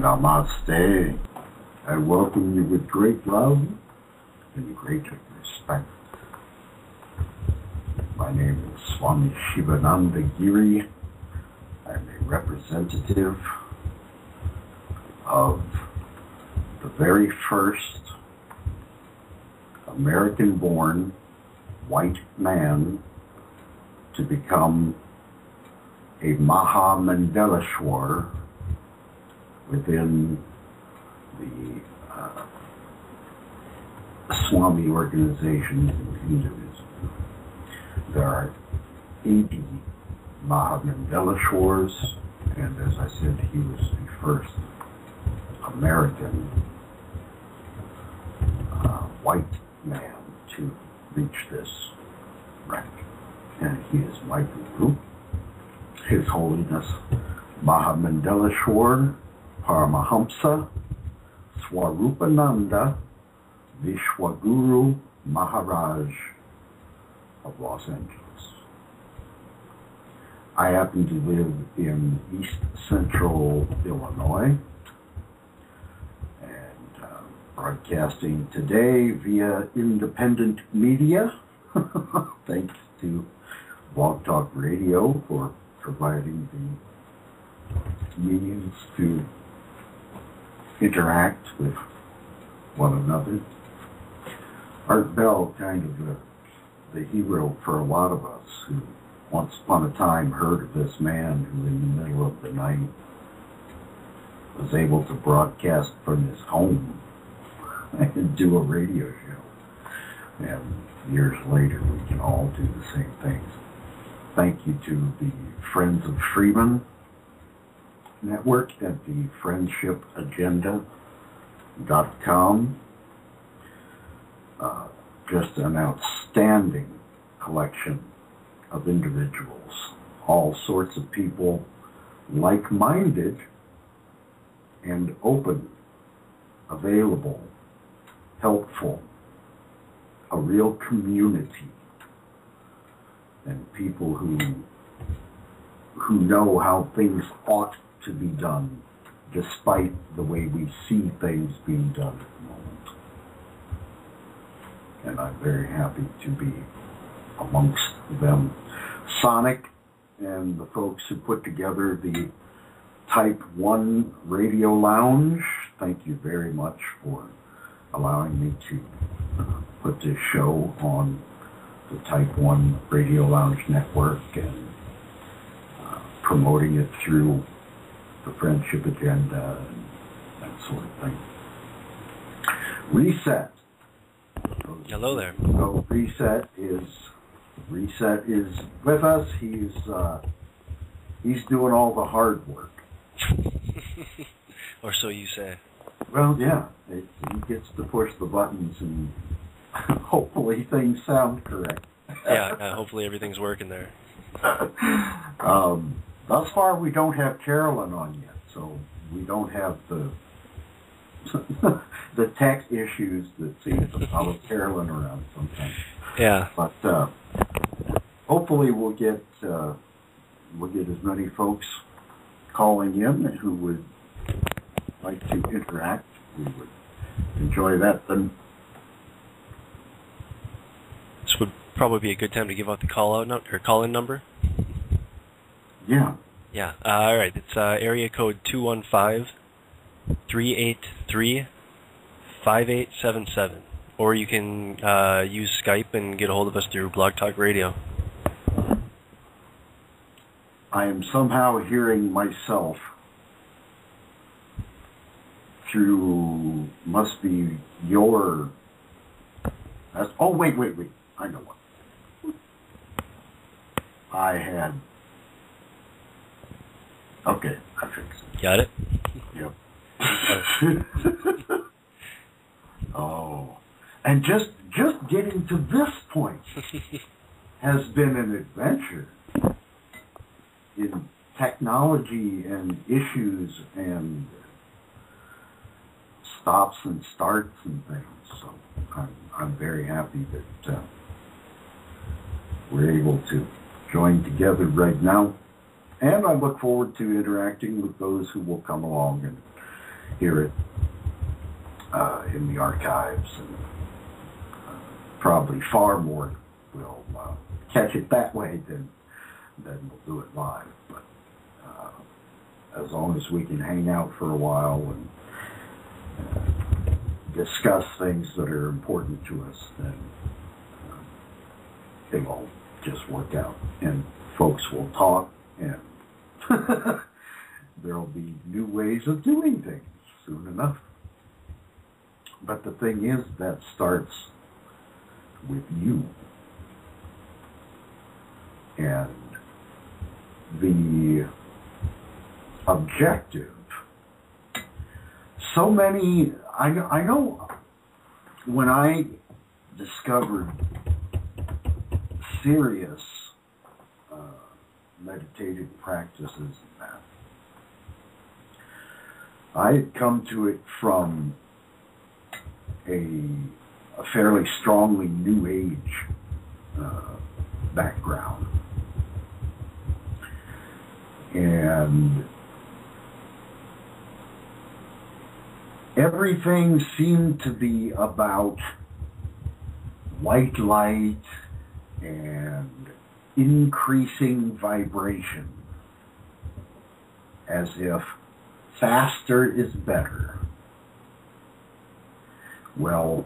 Namaste. I welcome you with great love and great respect. My name is Swami Shivananda Giri. I'm a representative of the very first American-born white man to become a Maha Mandeleshwar within the Swami organization in Hinduism. There are 80 Maha Mandeleshwars, and as I said, he was the first American white man to reach this rank. And he is my guru, His Holiness Maha Mandeleshwar Paramahamsa Swarupananda Vishwaguru Maharaj of Los Angeles. I happen to live in East Central Illinois and broadcasting today via independent media. Thanks to Blog Talk Radio for providing the means to interact with one another. Art Bell, kind of the hero for a lot of us who once upon a time heard of this man who in the middle of the night was able to broadcast from his home and do a radio show. And years later we can all do the same things. Thank you to the Friends of Freeman Network at the friendshipagenda.com. Just an outstanding collection of individuals, all sorts of people, like-minded and open, available, helpful, a real community, and people who know how things ought to be done, despite the way we see things being done at the moment. And I'm very happy to be amongst them. Sonic and the folks who put together the Type 1 Radio Lounge, thank you very much for allowing me to put this show on the Type 1 Radio Lounge Network and promoting it through the Friendship Agenda and that sort of thing. Reset. Hello there. So Reset is with us. He's doing all the hard work. Or so you say. Well, yeah. He gets to push the buttons and hopefully things sound correct. Yeah, hopefully everything's working there. Thus far, we don't have Carolyn on yet, so we don't have the the tech issues that seem to follow Carolyn around sometimes. Yeah. But hopefully we'll get as many folks calling in who would like to interact. We would enjoy that. Then this would probably be a good time to give out the call-in number. Yeah. Yeah. All right. It's area code 215-383-5877. Or you can use Skype and get a hold of us through Blog Talk Radio. I am somehow hearing myself through, must be your, oh, wait. I know what. I had, okay, I fixed it. Got it? Yep. Oh, and just getting to this point has been an adventure in technology and issues and stops and starts and things. So I'm very happy that we're able to join together right now, and I look forward to interacting with those who will come along and hear it in the archives, and probably far more will catch it that way than we'll do it live. But as long as we can hang out for a while and discuss things that are important to us, then it'll just work out. And folks will talk, and there'll be new ways of doing things soon enough. But the thing is, that starts with you. And the objective, so many, I know when I discovered serious meditative practices and that, I had come to it from a fairly strongly New Age background. And everything seemed to be about white light and increasing vibration, as if faster is better. Well,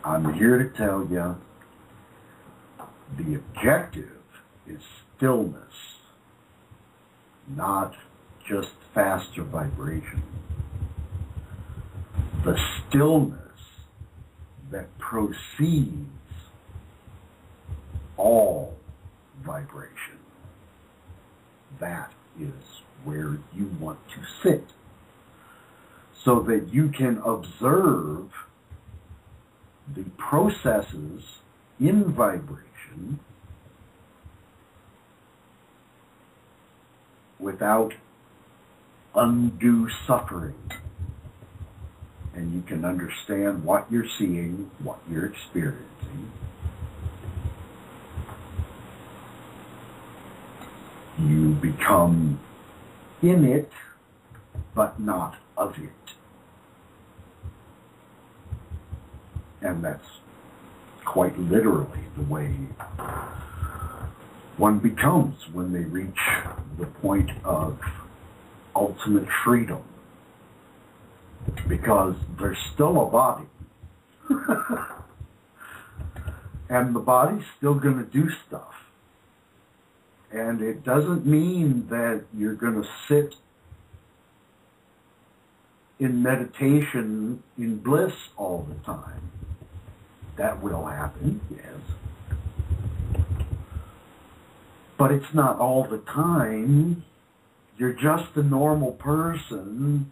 I'm here to tell you the objective is stillness, not just faster vibration. The stillness that precedes all vibration. That is where you want to sit, so that you can observe the processes in vibration without undue suffering. And you can understand what you're seeing, what you're experiencing. You become in it, but not of it. And that's quite literally the way one becomes when they reach the point of ultimate freedom. Because there's still a body. And the body's still going to do stuff. And it doesn't mean that you're going to sit in meditation in bliss all the time. That will happen, yes. But it's not all the time. You're just a normal person.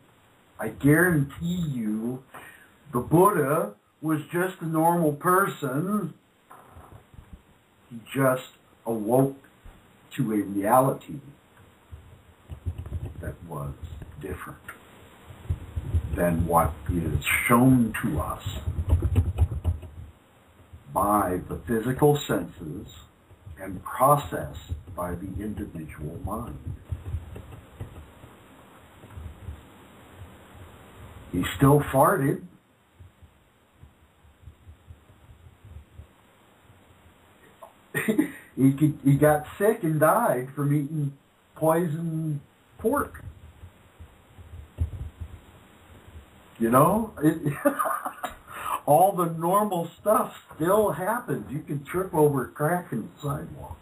I guarantee you, the Buddha was just a normal person. He just awoke to a reality that was different than what is shown to us by the physical senses and processed by the individual mind. He still farted. He got sick and died from eating poisoned pork. You know, all the normal stuff still happens. You can trip over a crack in the sidewalk.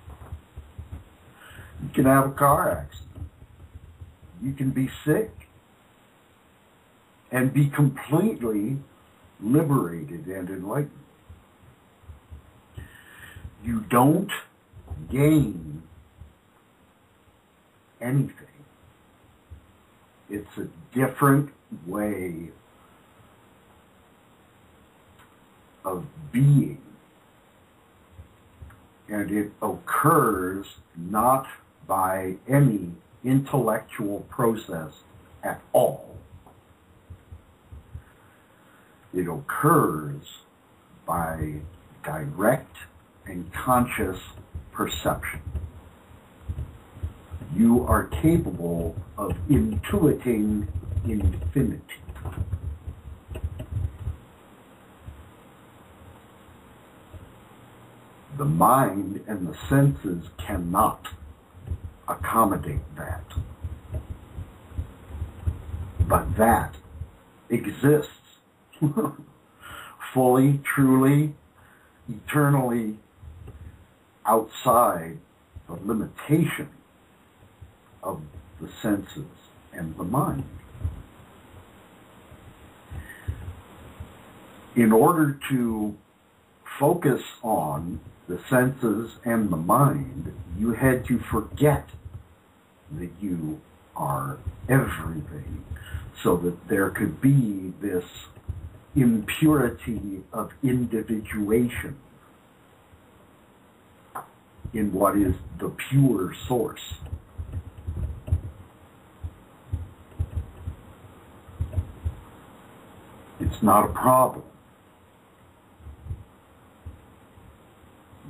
You can have a car accident. You can be sick and be completely liberated and enlightened. You don't gain anything. It's a different way of being. And it occurs not by any intellectual process at all. It occurs by direct and conscious perception. You are capable of intuiting infinity. The mind and the senses cannot accommodate that. But that exists fully, truly, eternally outside the limitation of the senses and the mind. In order to focus on the senses and the mind, you had to forget that you are everything, so that there could be this impurity of individuation in what is the pure source. It's not a problem.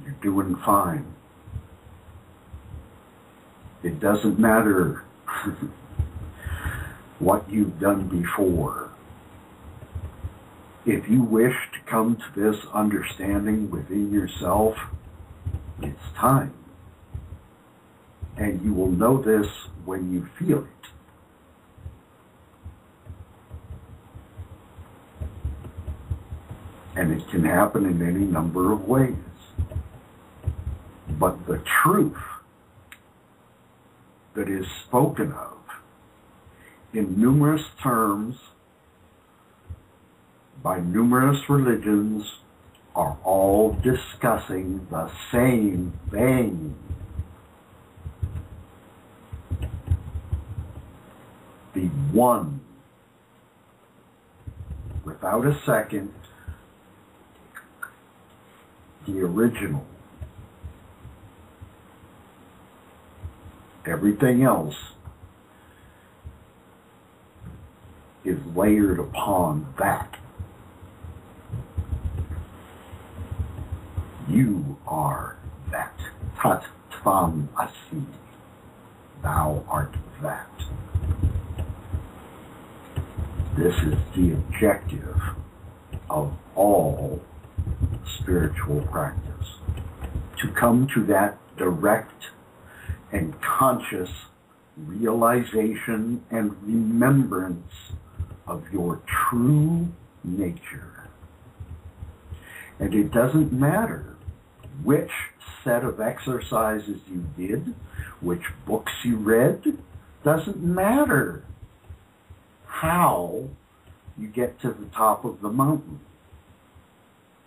You're doing fine. It doesn't matter what you've done before. If you wish to come to this understanding within yourself, it's time. And you will know this when you feel it. And it can happen in any number of ways. But the truth that is spoken of in numerous terms by numerous religions are all discussing the same thing. The one, without a second, the original. Everything else is layered upon that. You are that. Tat tvam asi. Thou art that. This is the objective of all spiritual practice. To come to that direct and conscious realization and remembrance of your true nature. And it doesn't matter which set of exercises you did, which books you read, doesn't matter how you get to the top of the mountain.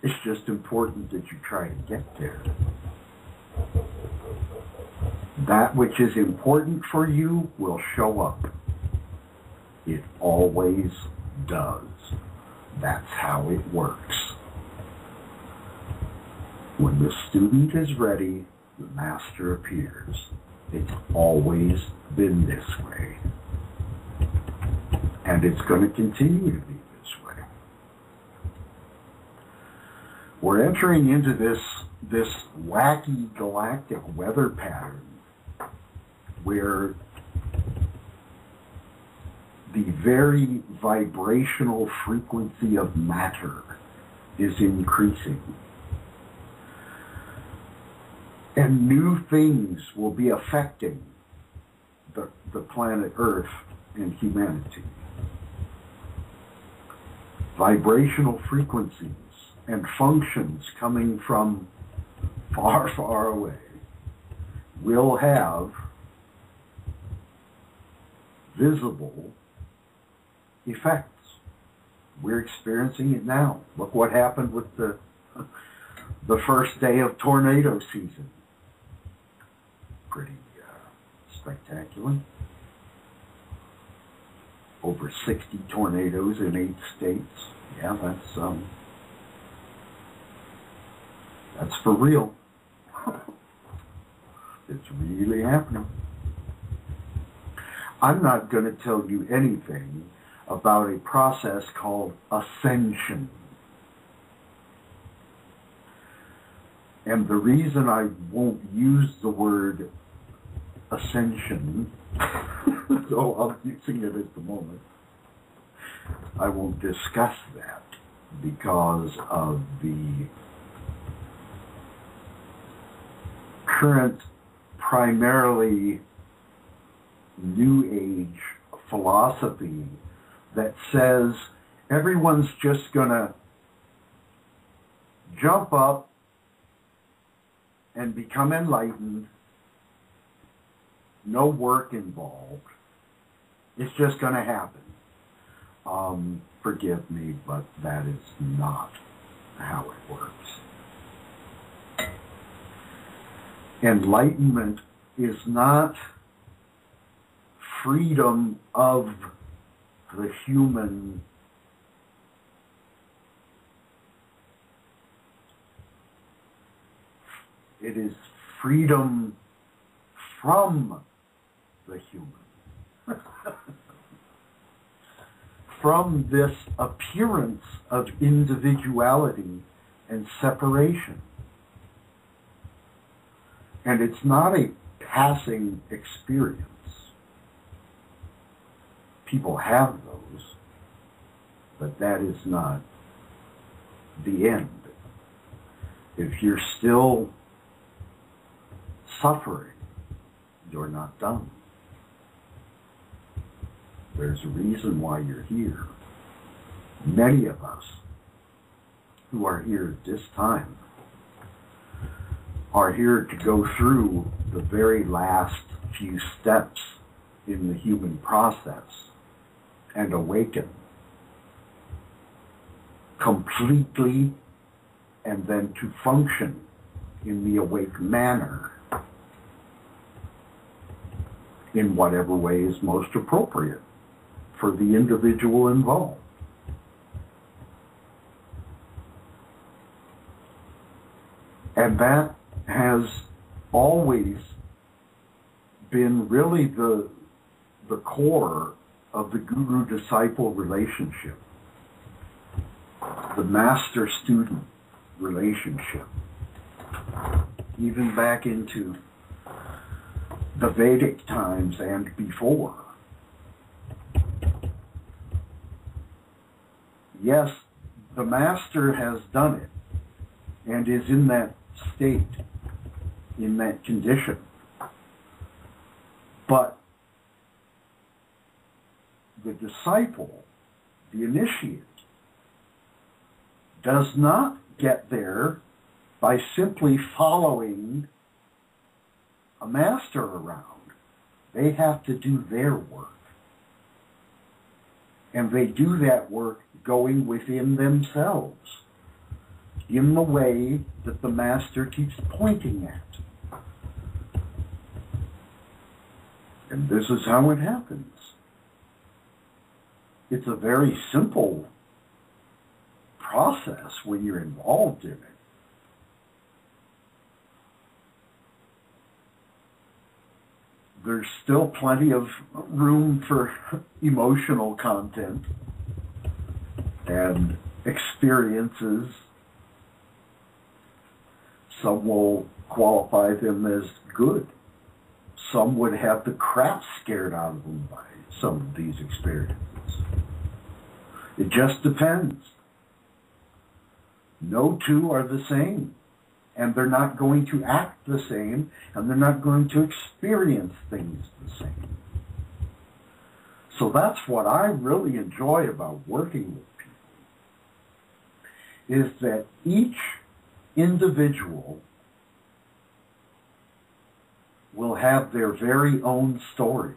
It's just important that you try to get there. That which is important for you will show up. It always does. That's how it works. When the student is ready, the master appears. It's always been this way. And it's going to continue to be this way. We're entering into this wacky galactic weather pattern where the very vibrational frequency of matter is increasing. And new things will be affecting the planet Earth and humanity. Vibrational frequencies and functions coming from far, far away will have visible effects. We're experiencing it now. Look what happened with the first day of tornado season. Pretty spectacular. Over 60 tornadoes in 8 states. Yeah, that's for real. It's really happening. I'm not going to tell you anything about a process called ascension. And the reason I won't use the word ascension, though I'm using it at the moment, I won't discuss that because of the current, primarily New Age philosophy that says everyone's just going to jump up and become enlightened, no work involved. It's just going to happen. Forgive me, but that is not how it works. Enlightenment is not freedom of the human it is freedom from the human. From this appearance of individuality and separation. And it's not a passing experience. People have those, but that is not the end. If you're still suffering, you're not done. There's a reason why you're here. Many of us who are here at this time are here to go through the very last few steps in the human process and awaken completely, and then to function in the awake manner in whatever way is most appropriate for the individual involved. And that has always been really the core of the guru-disciple relationship, the master-student relationship, even back into the Vedic times and before. Yes, the master has done it and is in that state, in that condition. But the disciple, the initiate, does not get there by simply following a master around. They have to do their work. And they do that work going within themselves, in the way that the master keeps pointing at. And this is how it happens. It's a very simple process when you're involved in it. There's still plenty of room for emotional content and experiences. Some will qualify them as good. Some would have the crap scared out of them by some of these experiences. It just depends. No two are the same. And they're not going to act the same, and they're not going to experience things the same. So that's what I really enjoy about working with people, is that each individual will have their very own story.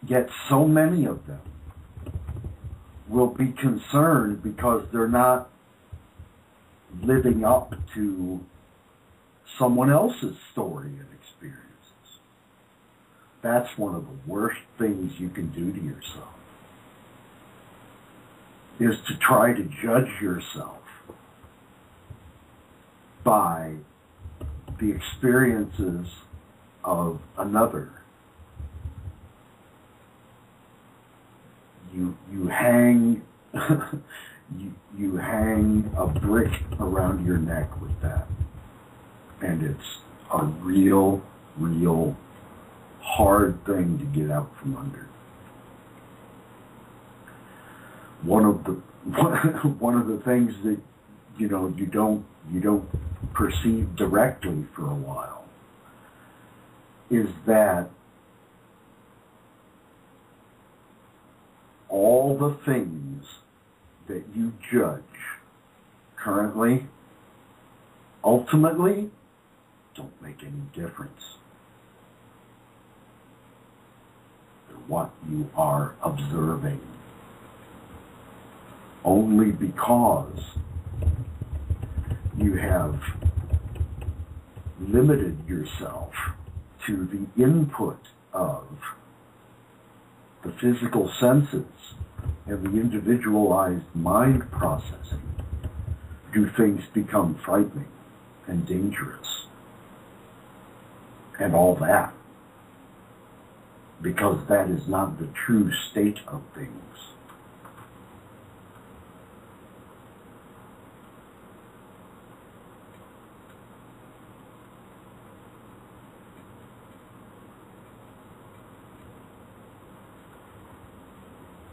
Yet so many of them will be concerned because they're not living up to someone else's story and experiences. That's one of the worst things you can do to yourself, is to try to judge yourself by the experiences of another. You hang you hang a brick around your neck with that. And it's a real hard thing to get out from under. One of the things that, you don't you don't perceive directly for a while, is that all the things that you judge currently, ultimately, don't make any difference. They're what you are observing. Only because you have limited yourself to the input of the physical senses and the individualized mind processing, do things become frightening and dangerous and all that, because that is not the true state of things.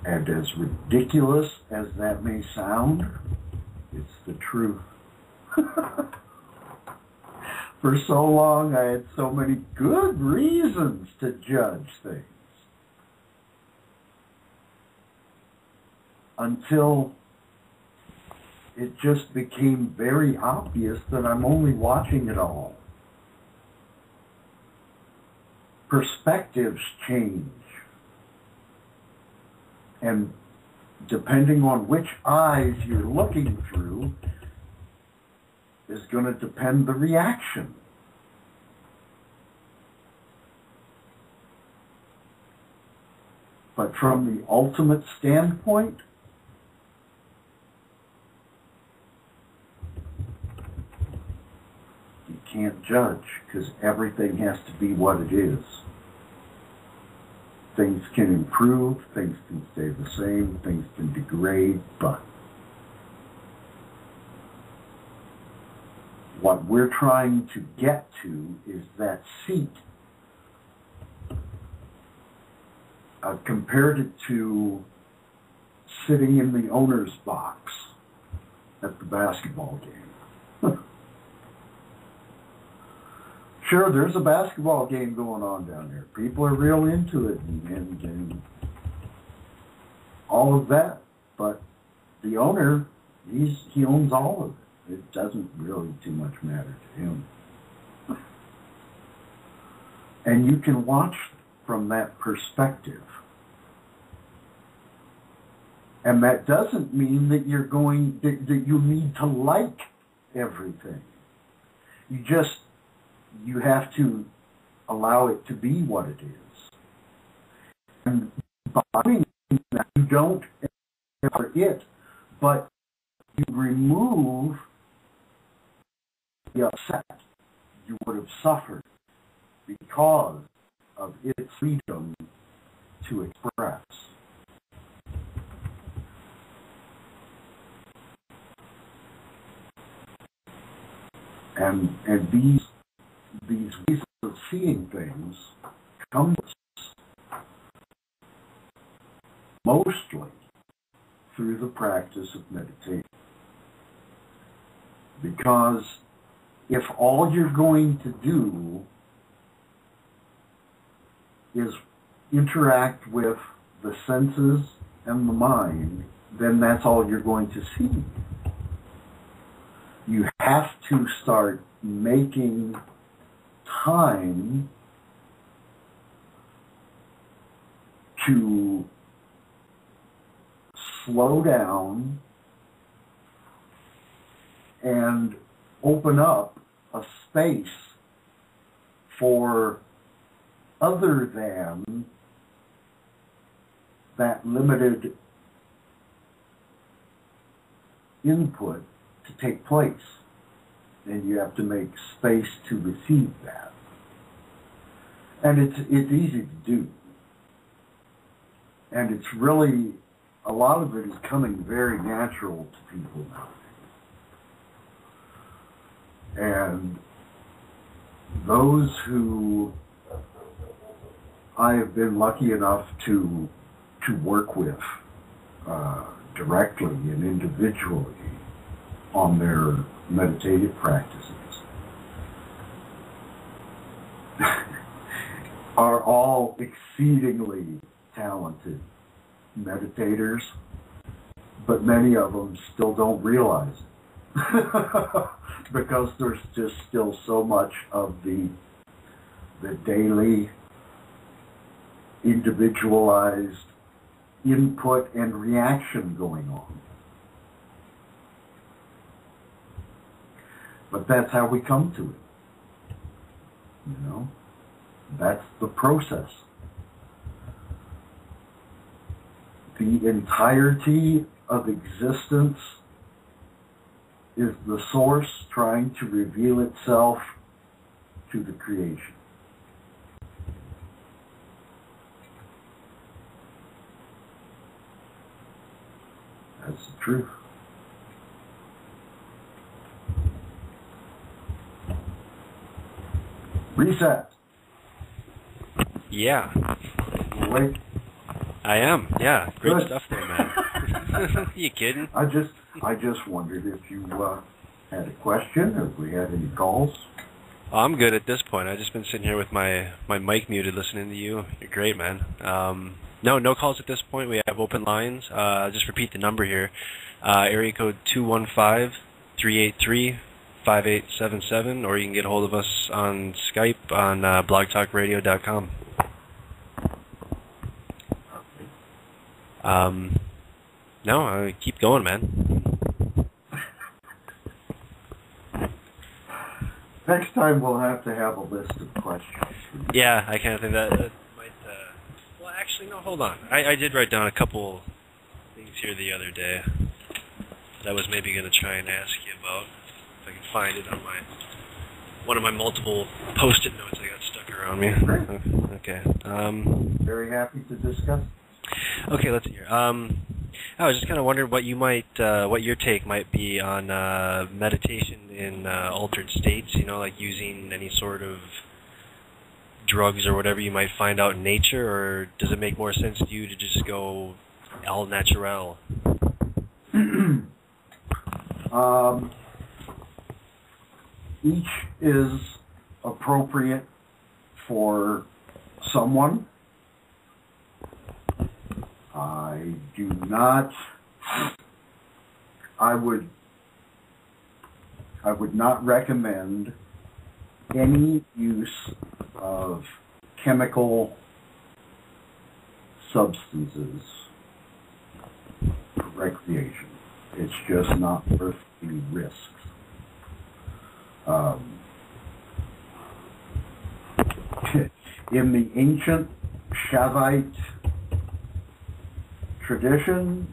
And as ridiculous as that may sound, it's the truth. For so long, I had so many good reasons to judge things. Until it just became very obvious that I'm only watching it all. Perspectives change. And depending on which eyes you're looking through is going to depend the reaction. But from the ultimate standpoint, you can't judge, because everything has to be what it is. Things can improve, things can stay the same, things can degrade, but what we're trying to get to is that seat. I've compared it to sitting in the owner's box at the basketball game. Sure, there's a basketball game going on down there. People are real into it and all of that. But the owner, he owns all of it. It doesn't really too much matter to him. And you can watch from that perspective. And that doesn't mean that you're going, that you need to like everything. You have to allow it to be what it is. And by doing that, you don't for it, but you remove the upset you would have suffered because of its freedom to express. And these ways of seeing things come mostly through the practice of meditation. Because if all you're going to do is interact with the senses and the mind, then that's all you're going to see. You have to start making time to slow down and open up a space for other than that limited input to take place. And you have to make space to receive that. And it's easy to do. And it's really, a lot of it is coming very natural to people now. And those who I have been lucky enough to work with directly and individually on their meditative practices are all exceedingly talented meditators, but many of them still don't realize it because there's just still so much of the daily individualized input and reaction going on. But that's how we come to it. You know? That's the process. The entirety of existence is the source trying to reveal itself to the creation. That's the truth. Reset. Yeah. Wait. I am. Yeah. Great Good. stuff there, man. You kidding? I just wondered if you had a question, or if we had any calls. Oh, I'm good at this point. I've just been sitting here with my mic muted listening to you. You're great, man. No calls at this point. We have open lines. Just repeat the number here. Area code 215-383-5877, or you can get a hold of us on Skype on blogtalkradio.com. No, keep going, man. Next time we'll have to have a list of questions. Yeah, I kind of think that might... well, actually, no, hold on. I did write down a couple things here the other day that I was maybe going to try and ask you about. If I can find it on one of my multiple Post-it notes I got stuck around me. Great. Okay. Very happy to discuss. Okay, let's hear. I was just kind of wondering what your take might be on meditation in altered states. You know, like using any sort of drugs or whatever you might find out in nature, or does it make more sense to you to just go al natural? Each is appropriate for someone. I do not. I would not recommend any use of chemical substances for recreation. It's just not worth any risks. In the ancient Shavite tradition,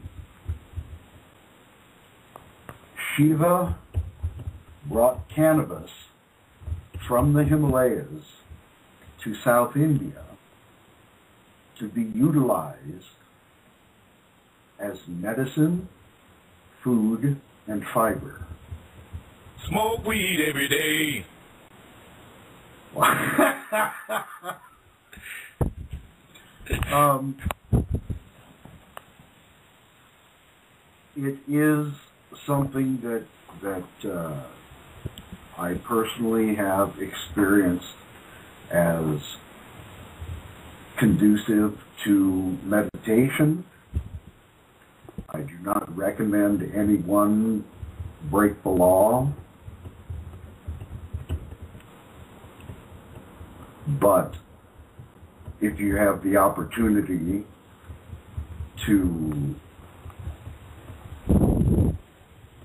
Shiva brought cannabis from the Himalayas to South India to be utilized as medicine, food, and fiber. Smoke weed every day. It is something that I personally have experienced as conducive to meditation. I do not recommend anyone break the law, but if you have the opportunity to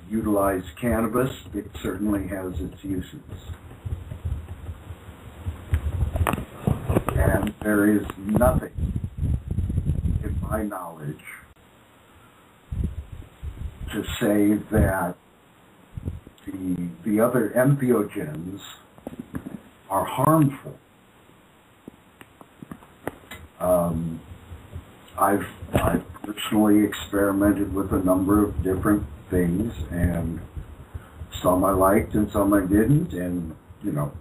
utilize cannabis, it certainly has its uses. And there is nothing, in my knowledge, to say that the other entheogens are harmful. I've personally experimented with a number of different things, and some I liked and some I didn't. And you know,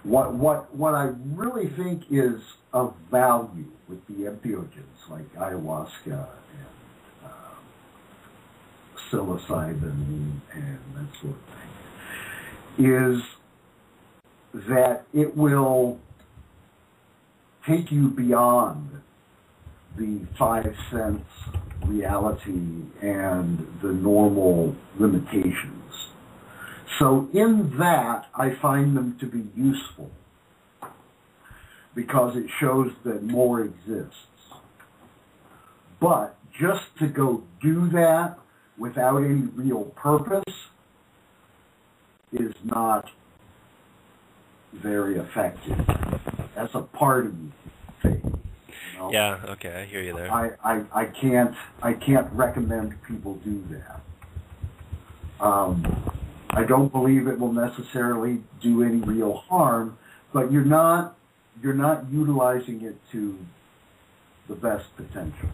what I really think is of value with the entheogens like ayahuasca and psilocybin and that sort of thing is that it will take you beyond the 5 sense reality and the normal limitations. So in that, I find them to be useful because it shows that more exists. But just to go do that without any real purpose is not very effective as a party thing. You know? Yeah, okay, I hear you there. I can't recommend people do that. I don't believe it will necessarily do any real harm, but you're not utilizing it to the best potential.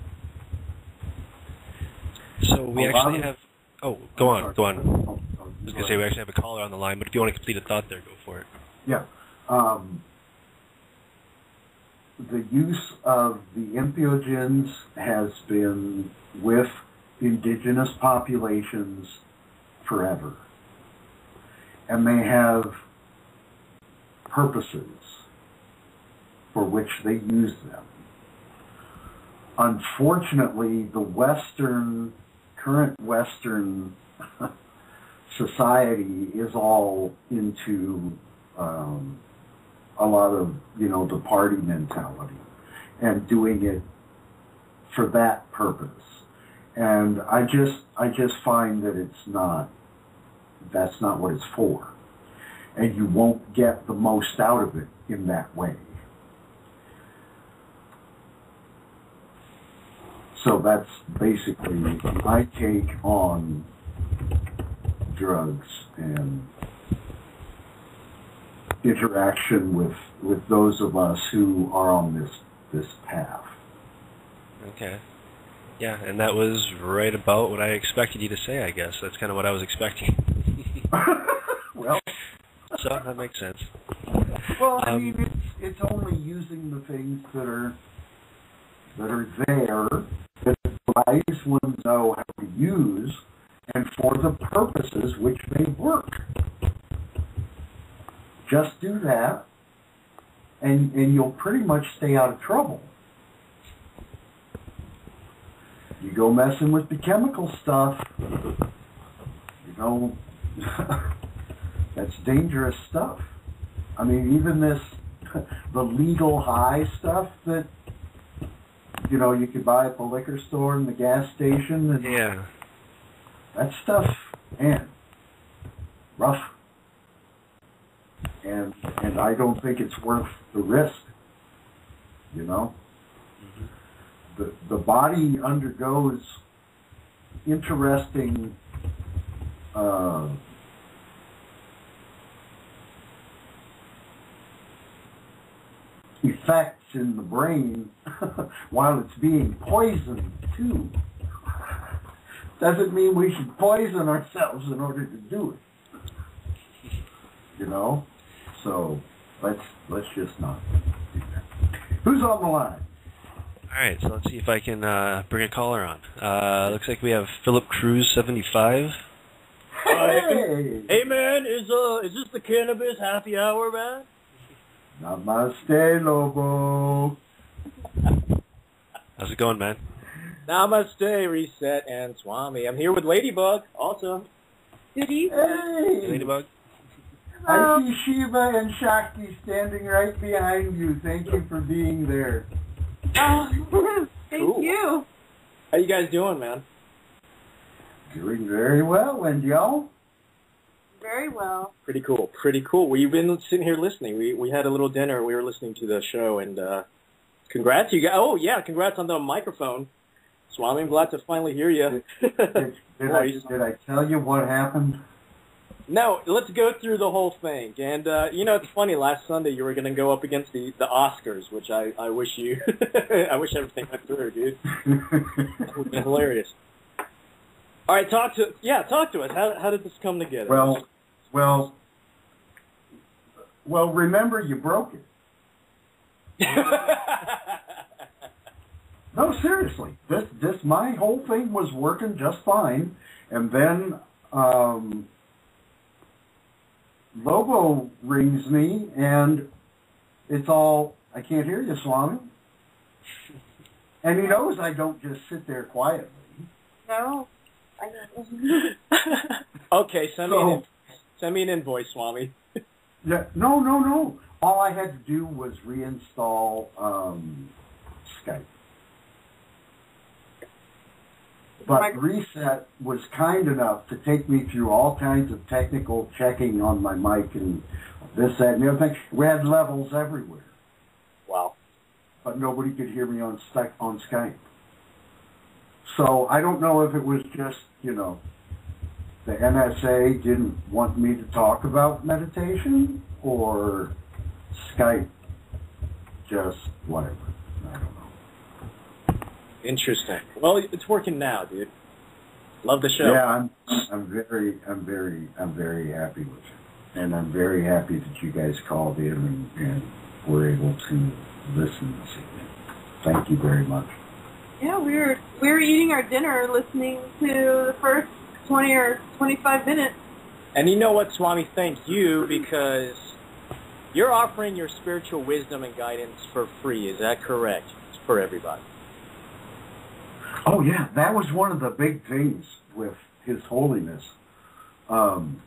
So we actually have... Oh, go on. I was I going to say we actually have a caller on the line, but if you want to complete a thought there, go for it. Yeah. The use of the entheogens has been with indigenous populations forever. And they have purposes for which they use them. Unfortunately, the current Western society is all into a lot of, the party mentality and doing it for that purpose. And I just find that that's not what it's for. And you won't get the most out of it in that way. So that's basically my take on drugs and interaction with those of us who are on this path. Okay. Yeah, and that was right about what I expected you to say, I guess. That's kind of what I was expecting. Well, so that makes sense. Well, I mean, it's only using the things that are there that the wise ones know how to use and for the purposes which they work. Just do that, and you'll pretty much stay out of trouble. You go messing with the chemical stuff, that's dangerous stuff. I mean, even the legal high stuff that, you could buy at the liquor store and the gas station. And yeah. That stuff, man, rough. And I don't think it's worth the risk, Mm-hmm. The body undergoes interesting effects in the brain while it's being poisoned too. Doesn't mean we should poison ourselves in order to do it. So let's just not do that. Who's on the line? All right, so let's see if I can bring a caller on. Looks like we have Philip Cruz, 75. Hey man, is this the cannabis happy hour, man? Namaste, Lobo. How's it going, man? Namaste, Reset, and Swami. I'm here with Ladybug. Awesome. Good evening. Hey. Ladybug? I see Shiva and Shakti standing right behind you. Thank you for being there. Thank you. How you guys doing, man? Doing very well, and y'all? Very well. Pretty cool. Pretty cool. We've been sitting here listening. We had a little dinner. We were listening to the show, and congrats, you guys. Oh, yeah, congrats on the microphone. Swami, I'm glad to finally hear you. Did I tell you what happened? No, let's go through the whole thing. And, it's funny, last Sunday you were going to go up against the Oscars, which I wish you, I wish everything went through, dude. That would have been hilarious. All right, talk to us. How did this come together? Well, remember you broke it. No, seriously. This my whole thing was working just fine, and then Lobo rings me, and it's all, I can't hear you, Swami. And he knows I don't just sit there quietly. No. Okay, send me an invoice, Swami. Yeah, no. All I had to do was reinstall Skype. But Reset was kind enough to take me through all kinds of technical checking on my mic and this, that, and the other thing. We had levels everywhere. Wow. But nobody could hear me on Skype. So I don't know if it was just, the NSA didn't want me to talk about meditation, or Skype just whatever. I don't know. Interesting. Well, it's working now, dude. Love the show. Yeah, I'm very happy with it, and I'm very happy that you guys called in and were able to listen this evening. Thank you very much. Yeah, we were eating our dinner, listening to the first 20 or 25 minutes. And you know what, Swami? Thank you, because you're offering your spiritual wisdom and guidance for free. Is that correct? It's for everybody. Oh, yeah, that was one of the big things with His Holiness. When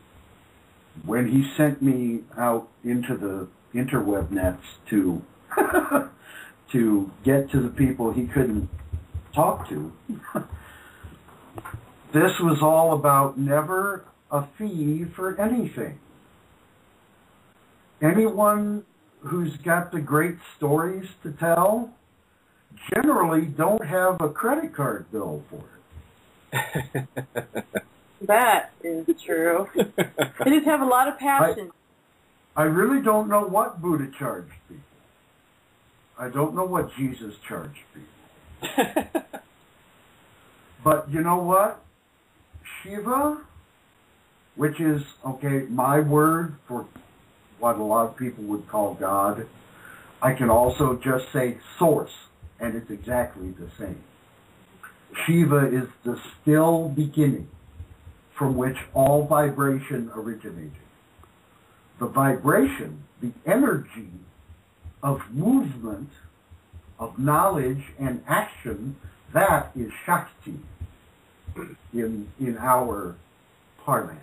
he sent me out into the interweb nets to to get to the people he couldn't talk to, this was all about never a fee for anything. Anyone who's got the great stories to tell generally don't have a credit card bill for it. That is true. They just have a lot of passion. I really don't know what Buddha charged people. I don't know what Jesus charged people. But you know what? Shiva, which is, my word for what a lot of people would call God, I can also just say source, and it's exactly the same. Shiva is the still beginning from which all vibration originated. The vibration, the energy of movement, of knowledge and action, that is Shakti in our parlance,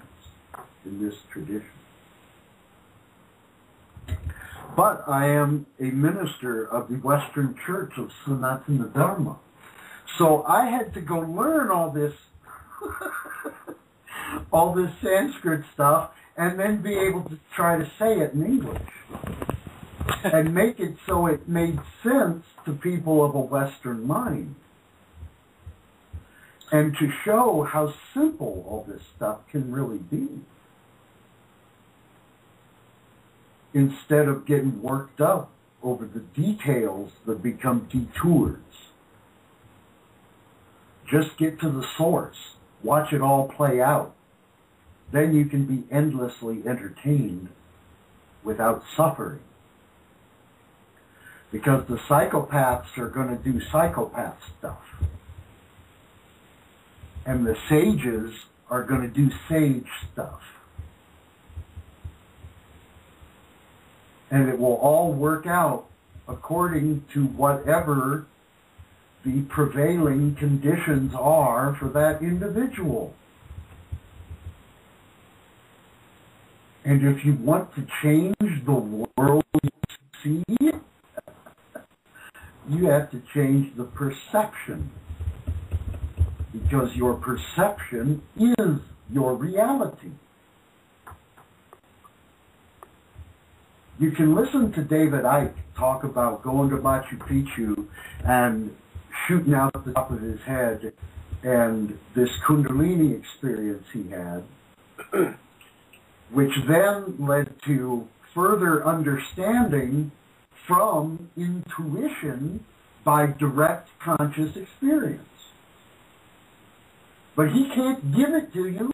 in this tradition. But I am a minister of the Western Church of Sanatana Dharma. So I had to go learn all this all this Sanskrit stuff, and then be able to try to say it in English and make it so it made sense to people of a Western mind, and to show how simple all this stuff can really be, instead of getting worked up over the details that become detours. Just get to the source. Watch it all play out. Then you can be endlessly entertained without suffering. Because the psychopaths are going to do psychopath stuff. And the sages are going to do sage stuff. And it will all work out according to whatever the prevailing conditions are for that individual. And if you want to change the world you see, you have to change the perception. Because your perception is your reality. You can listen to David Icke talk about going to Machu Picchu and shooting out the top of his head, and this Kundalini experience he had, which then led to further understanding from intuition by direct conscious experience. But he can't give it to you.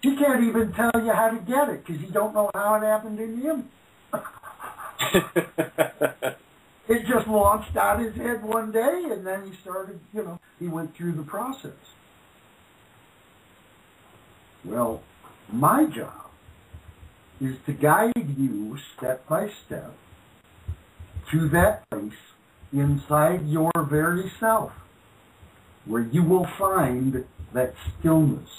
He can't even tell you how to get it because he don't know how it happened in him. It just launched out his head one day, and then he started, he went through the process. Well, My job is to guide you step by step to that place inside your very self where you will find that stillness,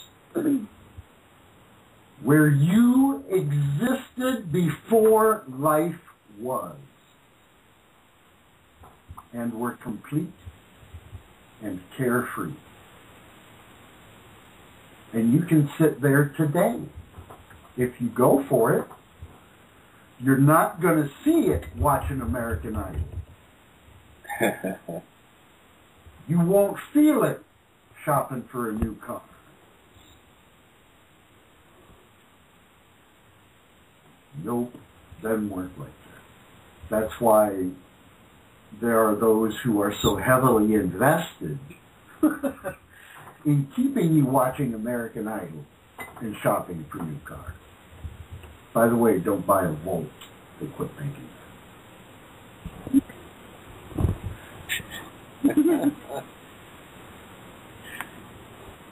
where you existed before life was, and were complete and carefree. And you can sit there today. If you go for it, you're not going to see it watching American Idol. You won't feel it shopping for a new car. Nope, doesn't work like that. That's why there are those who are so heavily invested in keeping you watching American Idol and shopping for new cars. By the way, don't buy a Volt. They quit making that.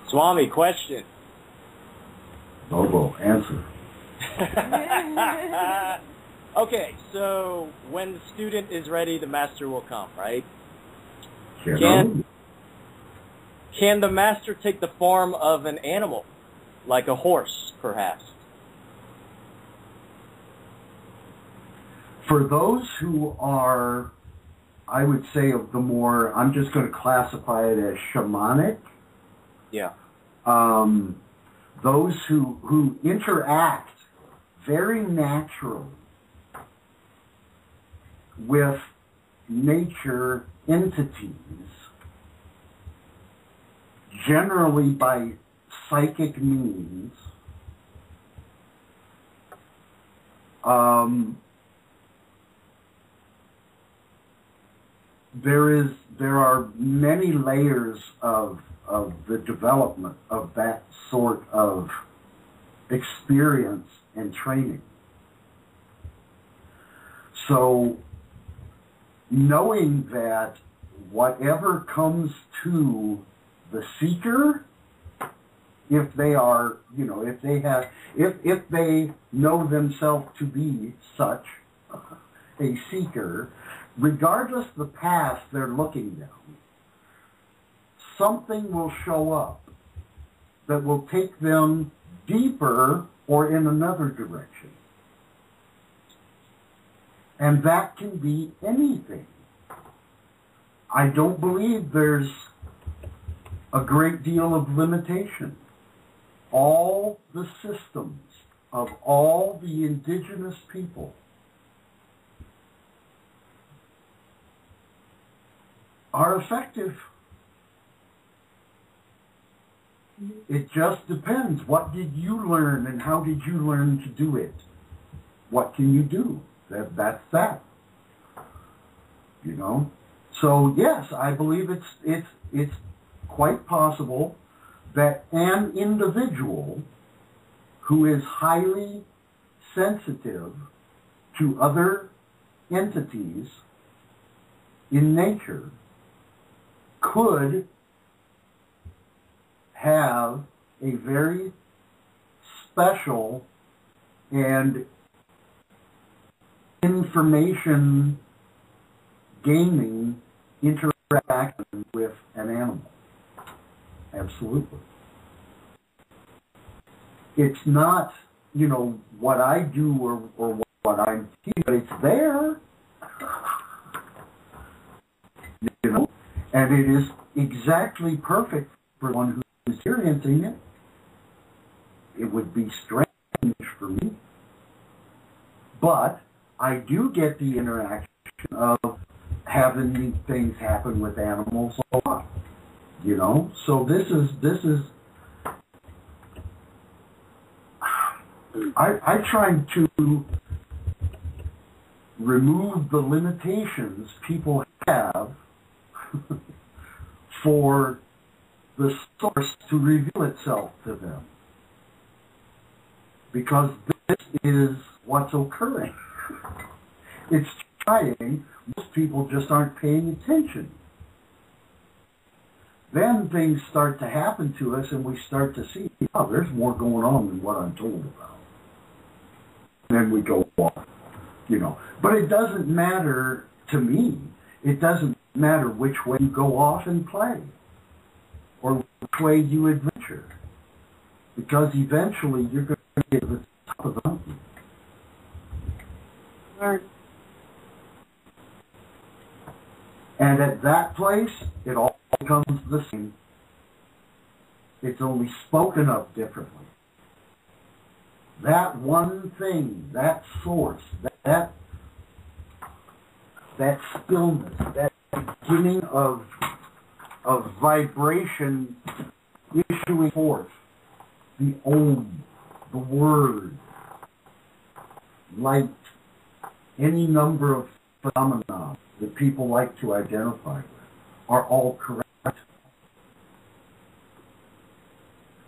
Swami, question. Bobo, answer. Okay, so when the student is ready, the master will come, right? Can Can the master take the form of an animal, like a horse, perhaps? For those who are, I would say, of the more, I'm just going to classify it as shamanic. Yeah. Those who interact very naturally with nature entities, generally by psychic means, there are many layers of the development of that sort of experience and training. So knowing that whatever comes to the seeker, if they are, if they know themselves to be such a seeker, regardless of the path they're looking down, something will show up that will take them deeper or in another direction. And that can be anything. I don't believe there's a great deal of limitation. All the systems of all the indigenous people are effective. It just depends. What did you learn and how did you learn to do it? What can you do? That's that. So yes, I believe it's quite possible that an individual who is highly sensitive to other entities in nature could have a very special and information gaining interaction with an animal. Absolutely. It's not, what I do or what I'm teaching, but it's there. And it is exactly perfect for one who's experiencing it. It would be strange for me. But I do get the interaction of having these things happen with animals a lot. So this is I try to remove the limitations people have for the source to reveal itself to them. Because this is what's occurring. It's trying. Most people just aren't paying attention. then things start to happen to us and we start to see, oh, there's more going on than what I'm told about. And then we go off, you know. But it doesn't matter to me. It doesn't matter which way you go off and play or which way you adventure. Because eventually you're going to get to the top of the mountain. Word. And at that place, it all becomes the same. It's only spoken of differently. That one thing, that source, that stillness, that beginning of vibration issuing forth, the Om, the Word, light, any number of phenomena that people like to identify with are all correct.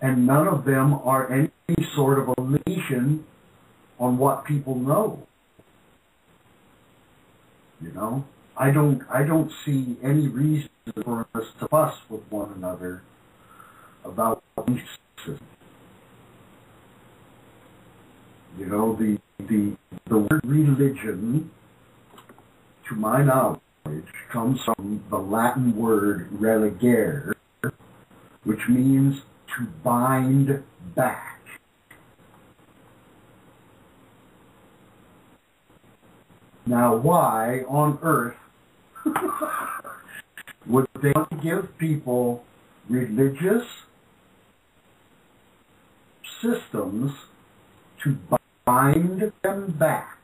And none of them are any sort of a limitation on what people know. You know? I don't see any reason for us to fuss with one another about belief systems. You know, the word religion, to my knowledge, comes from the Latin word religare, which means to bind back. Now, why on earth would they give people religious systems to bind them back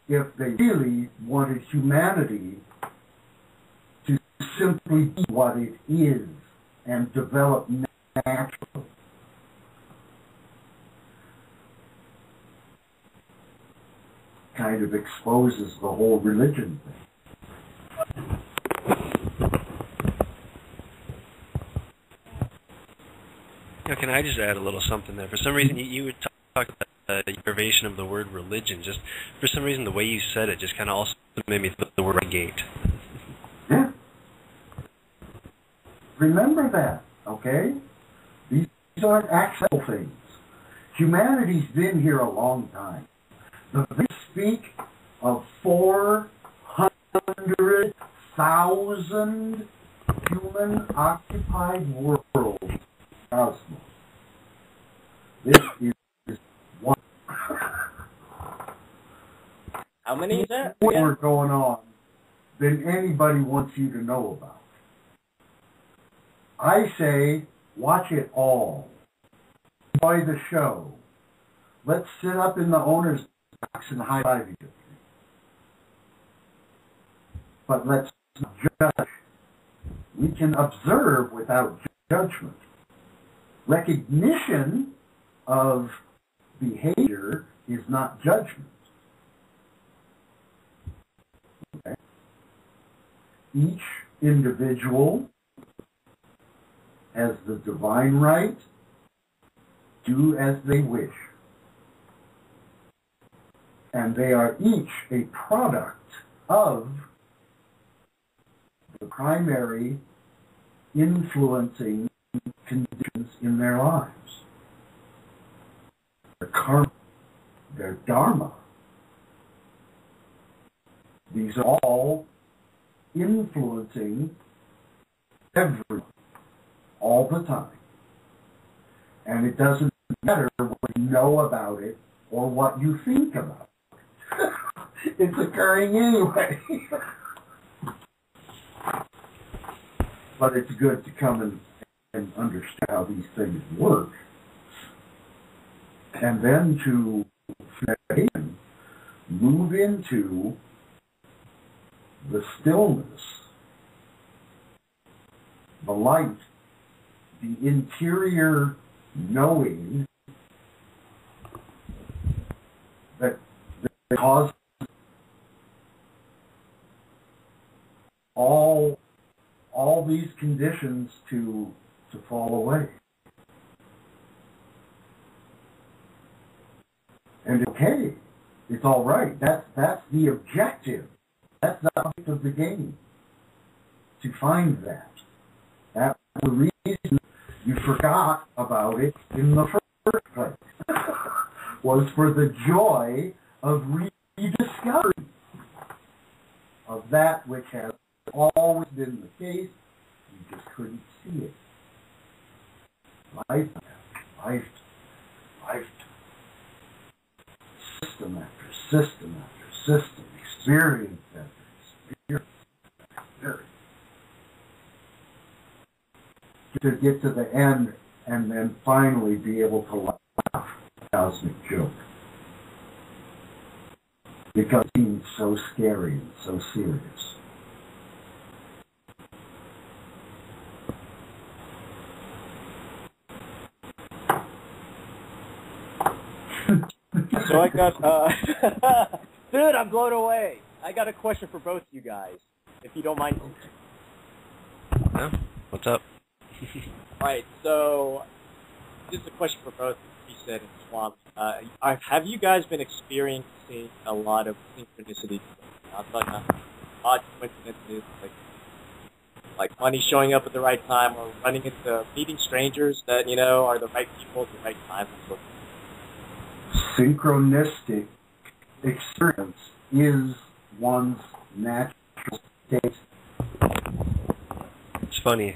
if they really wanted humanity to simply be what it is and develop naturally? Kind of exposes the whole religion thing. Now, can I just add a little something there? For some reason, you were talking about the derivation of the word religion. Just for some reason, the way you said it just kind of also made me think of the word renegade. Yeah. Remember that, okay? These aren't actual things. Humanity's been here a long time. They speak of 400,000 human-occupied worlds. Cosmos. This is one. How many is that? More going on than anybody wants you to know about. I say, watch it all. Enjoy the show. Let's sit up in the owner's box and high-five each other. But let's not judge. We can observe without judgment. Recognition of behavior is not judgment. Okay? Each individual has the divine right to do as they wish. And they are each a product of the primary influencing conditions in their lives. Their karma, their dharma. These are all influencing everyone, all the time. And it doesn't matter what you know about it or what you think about it. It's occurring anyway. But it's good to come and understand how these things work. And then to move into the stillness, the light, the interior knowing that causes all these conditions to fall away. And okay, it's all right. That's the objective. That's the object of the game. to find that. That was the reason you forgot about it in the first place, was for the joy of rediscovery of that which has always been the case. You just couldn't see it. Life, system after system after system, experience after experience, to get to the end and then finally be able to laugh at the cosmic joke. Because it seems so scary and so serious. So I got, dude, I'm blown away. I got a question for both you guys, if you don't mind. Yeah. What's up? All right, so this is a question for both you said and Swami. Have you guys been experiencing a lot of synchronicity? I'm talking about odd coincidences, like money showing up at the right time, or running into meeting strangers that are the right people at the right time. Synchronistic experience is one's natural state. It's funny.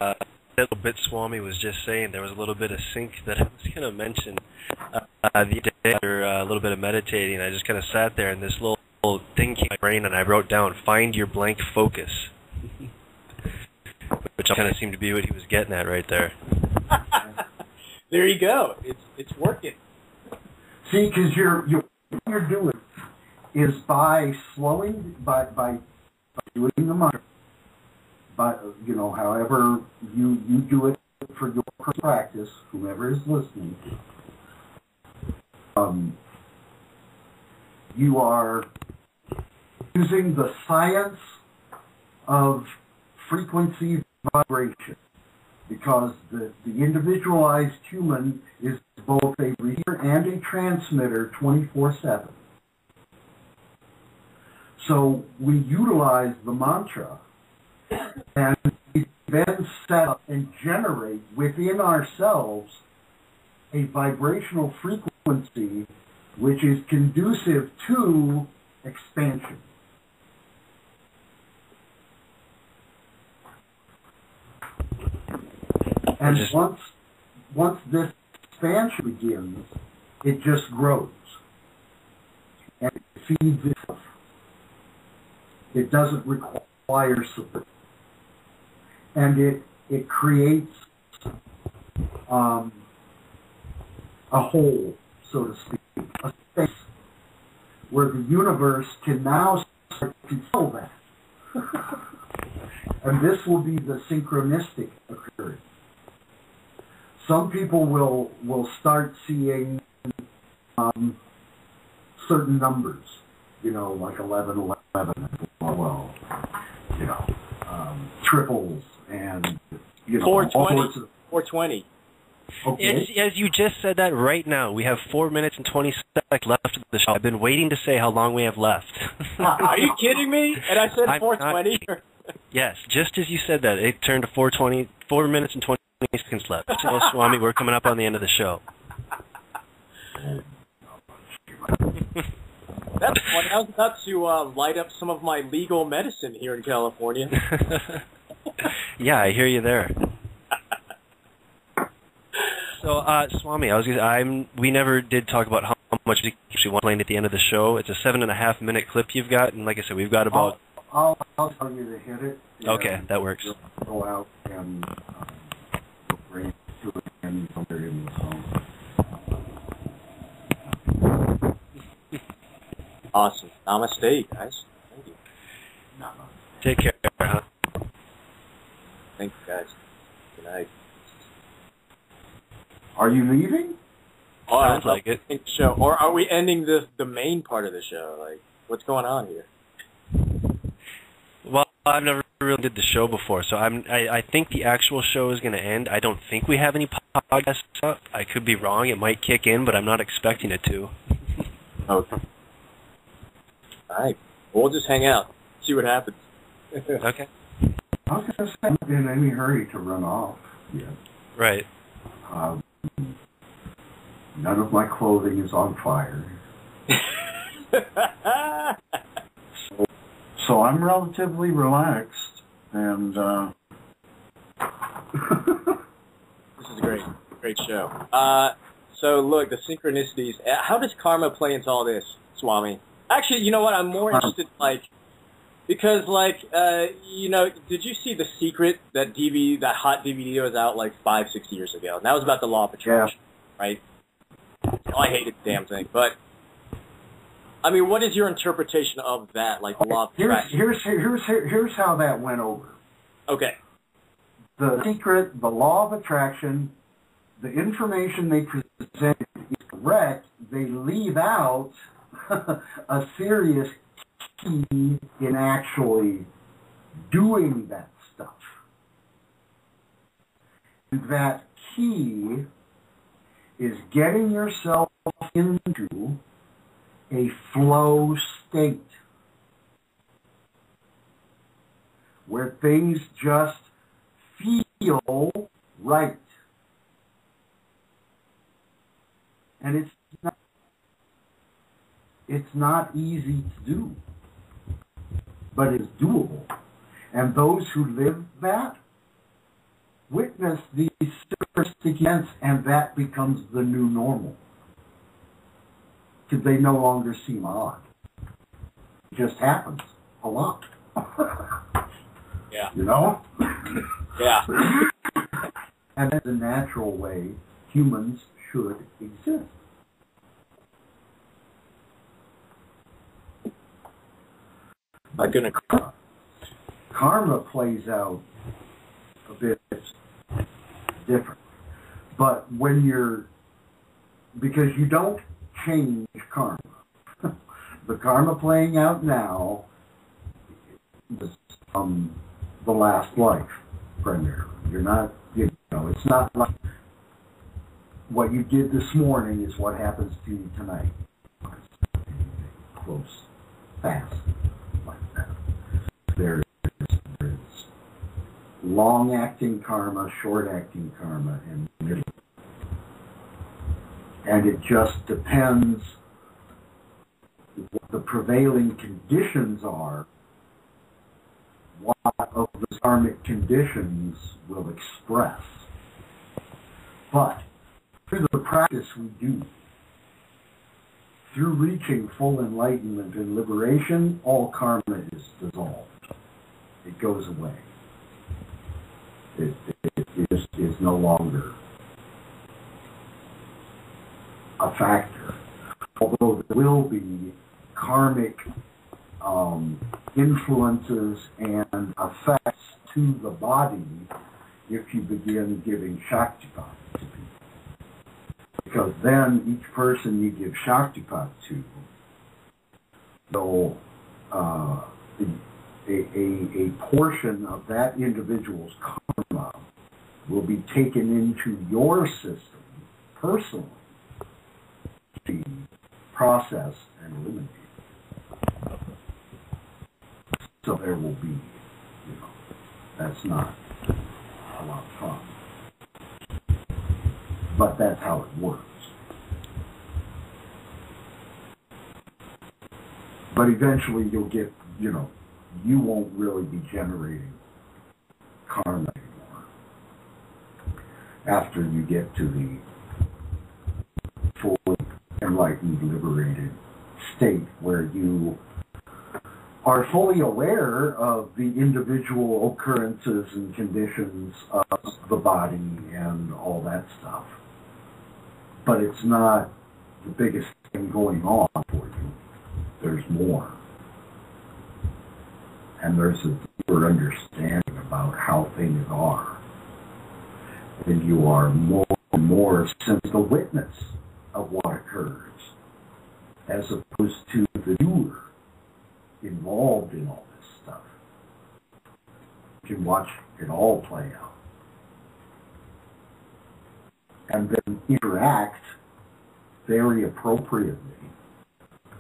That little bit Swami was just saying, there was a little bit of sync that I was going to mention the other day after a little bit of meditating. I just kind of sat there and this little thing came in my brain and I wrote down, find your blank focus. Which kind of seemed to be what he was getting at right there. There you go. It's working. See, because what you're doing is by slowing, by doing the mantra, however you do it for your practice, whomever is listening, you are using the science of frequency vibration, because the individualized human is both a receiver and a transmitter 24/7. So we utilize the mantra, and we then set up and generate within ourselves a vibrational frequency which is conducive to expansion. And once this expansion begins, it just grows. And it feeds itself. It doesn't require support. And it creates a hole, so to speak, a space where the universe can now start to fill that. And this will be the synchronistic occurrence. Some people will start seeing certain numbers, like 11, 11, 12, triples, and 420. 420. Okay. As you just said that right now, we have 4 minutes and 20 seconds left of the show. I've been waiting to say how long we have left. Are you kidding me? And I said 420. Yes, just as you said that, it turned to 4:20. 4 minutes and 20 seconds left. So, Swami, we're coming up on the end of the show. That's funny. I was about to light up some of my legal medicine here in California. Yeah, I hear you there. So, Swami, we never did talk about how much you actually want playing at the end of the show. It's a 7.5-minute clip you've got, and like I said, we've got about. I'll tell you to hit it. Okay, that works. Go out and bring to it and somewhere in the song. Awesome. Namaste, guys. Thank you. Take care, huh? Thank you, guys. Good night. Are you leaving? Oh, Sounds like it. Show. Or are we ending the main part of the show? Like, what's going on here? Well, I've never really did the show before, so I think the actual show is going to end. I don't think we have any podcasts up. I could be wrong. It might kick in, but I'm not expecting it to. Okay. All right. We'll just hang out. See what happens. Okay. I was going to say, I'm not in any hurry to run off yet. Right. None of my clothing is on fire. So I'm relatively relaxed, and This is a great show. So look, the synchronicities. How does karma play into all this, Swami? Actually, you know what? I'm more interested, because did you see The Secret? That hot DVD was out like 5-6 years ago. And that was about the law of attraction, right? Oh, I hated the damn thing, but I mean, what is your interpretation of that, like the law of attraction? Here's how that went over. Okay. The Secret, the law of attraction, the information they present is correct. They leave out a serious key in actually doing that stuff. That key is getting yourself into a flow state where things just feel right. And it's not easy to do, but it's doable. And those who live that witness these synchronistic events, and that becomes the new normal. Because they no longer seem odd. It just happens a lot. Yeah. You know? Yeah. And that's the natural way humans should exist. I'm gonna cry. Karma plays out a bit different. But when because you don't change karma. The karma playing out now is the last life, primarily. You're not, it's not like what you did this morning is what happens to you tonight. Close, fast, like that. There's long-acting karma, short-acting karma, and middle. And it just depends what the prevailing conditions are, what of the karmic conditions will express. But through the practice we do, through reaching full enlightenment and liberation, all karma is dissolved. It goes away. It is no longer a factor. Although there will be karmic influences and effects to the body if you begin giving Shaktipat to people. Because then each person you give Shaktipat to will a portion of that individual's karma will be taken into your system personally to be processed and eliminated. So there will be, that's not a lot of fun. But that's how it works. But eventually you'll get, you won't really be generating karma anymore after you get to the fully enlightened, liberated state where you are fully aware of the individual occurrences and conditions of the body and all that stuff. But it's not the biggest thing going on for you. There's more. And there's a deeper understanding about how things are. And you are more and more since the witness of what occurs, as opposed to the doer involved in all this stuff. You can watch it all play out. And then interact very appropriately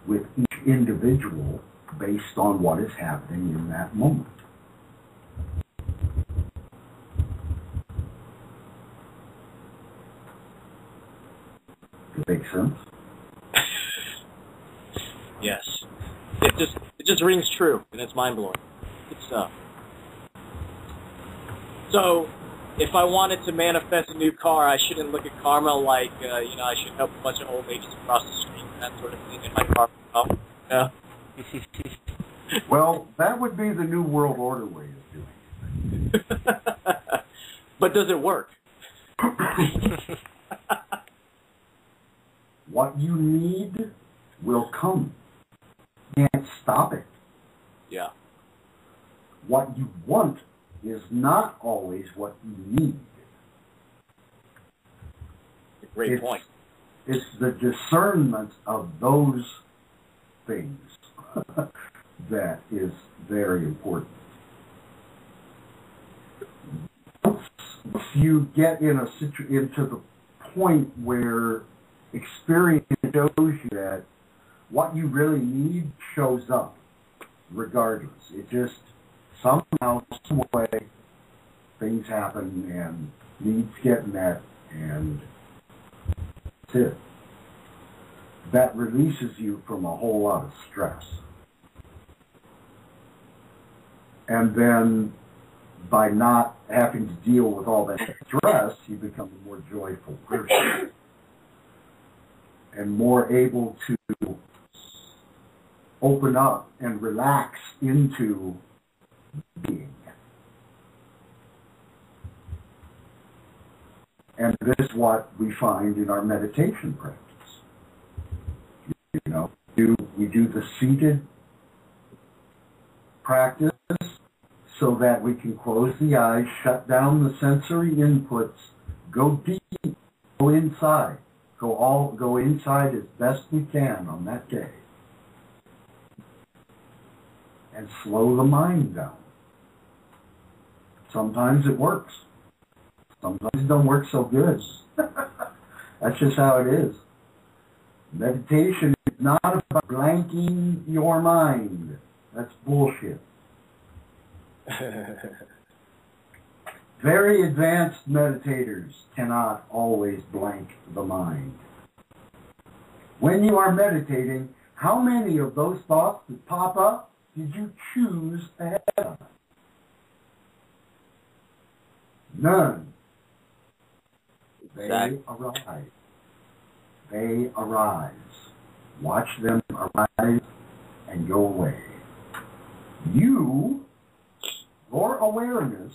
with each individual based on what is happening in that moment. Makes sense. Yes. It just rings true, and it's mind-blowing. Good stuff. So, if I wanted to manifest a new car, I shouldn't look at karma like, I should help a bunch of old ladies across the street, that sort of thing, in my car. No? Well, that would be the New World Order way of doing it. But does it work? What you need will come. You can't stop it. Yeah. What you want is not always what you need. Great point. It's the discernment of those things that is very important. Once you get into the point where experience shows you that what you really need shows up regardless. It just somehow, some way, things happen and needs get met, and that's it. That releases you from a whole lot of stress. And then by not having to deal with all that stress, you become a more joyful person and more able to open up and relax into being. And this is what we find in our meditation practice. We do the seated practice so that we can close the eyes, shut down the sensory inputs, go deep, go inside, go inside as best we can on that day, and slow the mind down. Sometimes it works. Sometimes it don't work so good. That's just how it is. Meditation is not about blanking your mind. That's bullshit. Very advanced meditators cannot always blank the mind. When you are meditating, how many of those thoughts that pop up did you choose ahead of? None. They arise. They arise. Watch them arise and go away. Your awareness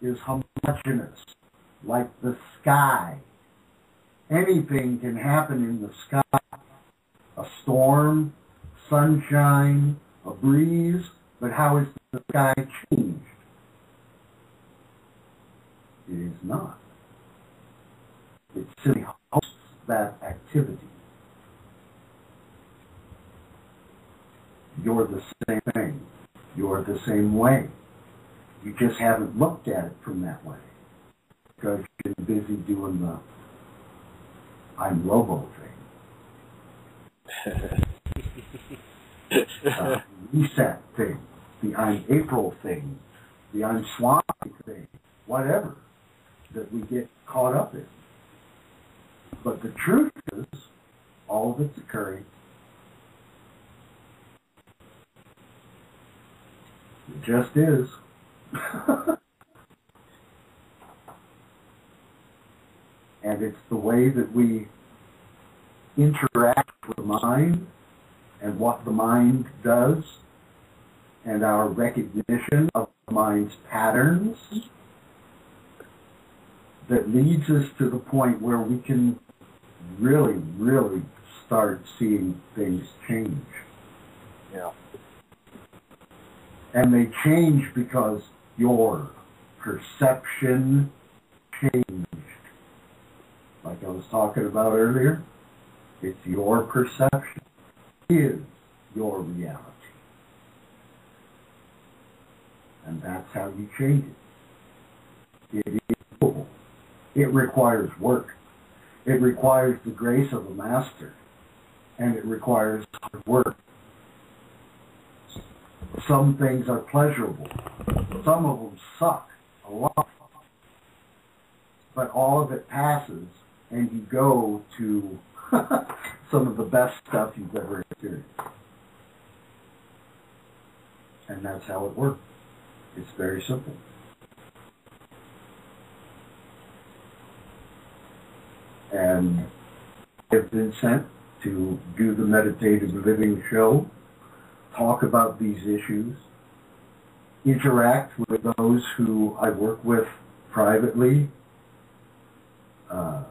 is homogeneous, like the sky. Anything can happen in the sky. A storm, sunshine, a breeze, but how is the sky changed? It is not. It simply hosts that activity. You're the same thing. You're the same way. You just haven't looked at it from that way because you've been busy doing the I'm Lobo thing. Reset thing. The I'm April thing. The I'm Swami thing. Whatever that we get caught up in. But the truth is, all of it's occurring. It just is. And it's the way that we interact with the mind and what the mind does and our recognition of the mind's patterns that leads us to the point where we can really, really start seeing things change. Yeah. And they change because your perception changed. Like I was talking about earlier, it's your perception is your reality. And that's how you change it. It is doable. It requires work. It requires the grace of a master. And it requires hard work. Some things are pleasurable. Some of them suck a lot. But all of it passes, and you go to some of the best stuff you've ever experienced. And that's how it works. It's very simple. And I've been sent to do the Meditative Living show, talk about these issues, interact with those who I work with privately, so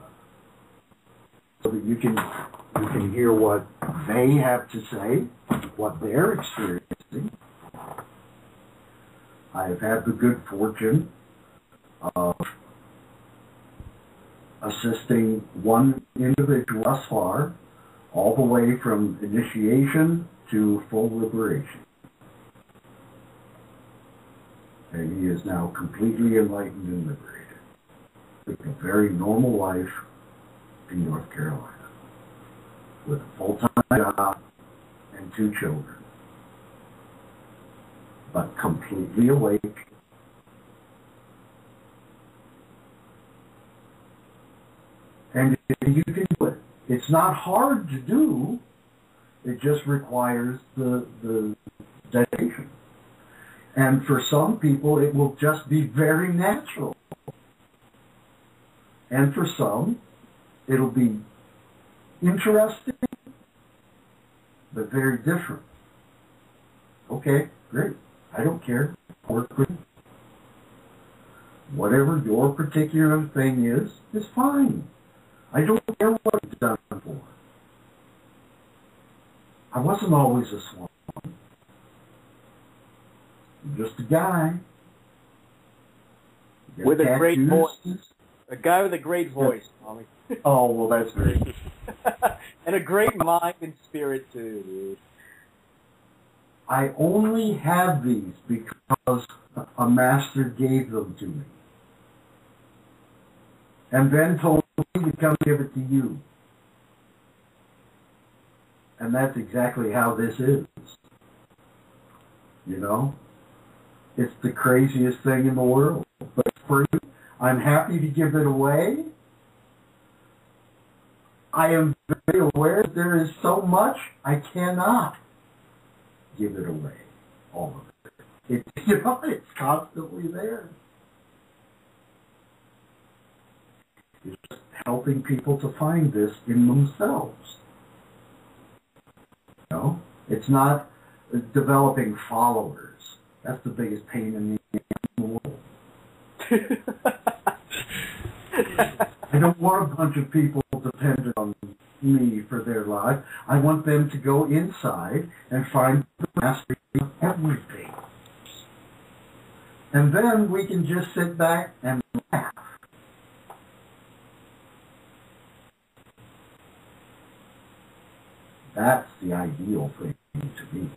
that you can hear what they have to say, what they're experiencing. I have had the good fortune of assisting one individual thus far, all the way from initiation to full liberation. And he is now completely enlightened and liberated, living a very normal life in North Carolina, with a full-time job and 2 children, but completely awake. And you can do it. It's not hard to do. It just requires the dedication. And for some people, it will just be very natural. And for some, it'll be interesting, but very different. Okay, great. I don't care. Work with it. Whatever your particular thing is fine. I don't care what it's done for. I wasn't always a swan. I'm just a guy. With a great voice. A guy with a great voice, Tommy. Oh, well, that's great. And a great mind and spirit, too, dude. I only have these because a master gave them to me. And then told me to come give it to you. And that's exactly how this is. You know? It's the craziest thing in the world. But it's free. I'm happy to give it away. I am very aware that there is so much I cannot give it away. All of it. It's constantly there. It's just helping people to find this in themselves. You know? It's not developing followers. That's the biggest pain in the world. I don't want a bunch of people dependent on me for their life. I want them to go inside and find the mastery of everything. And then we can just sit back and laugh. That's the ideal thing to me.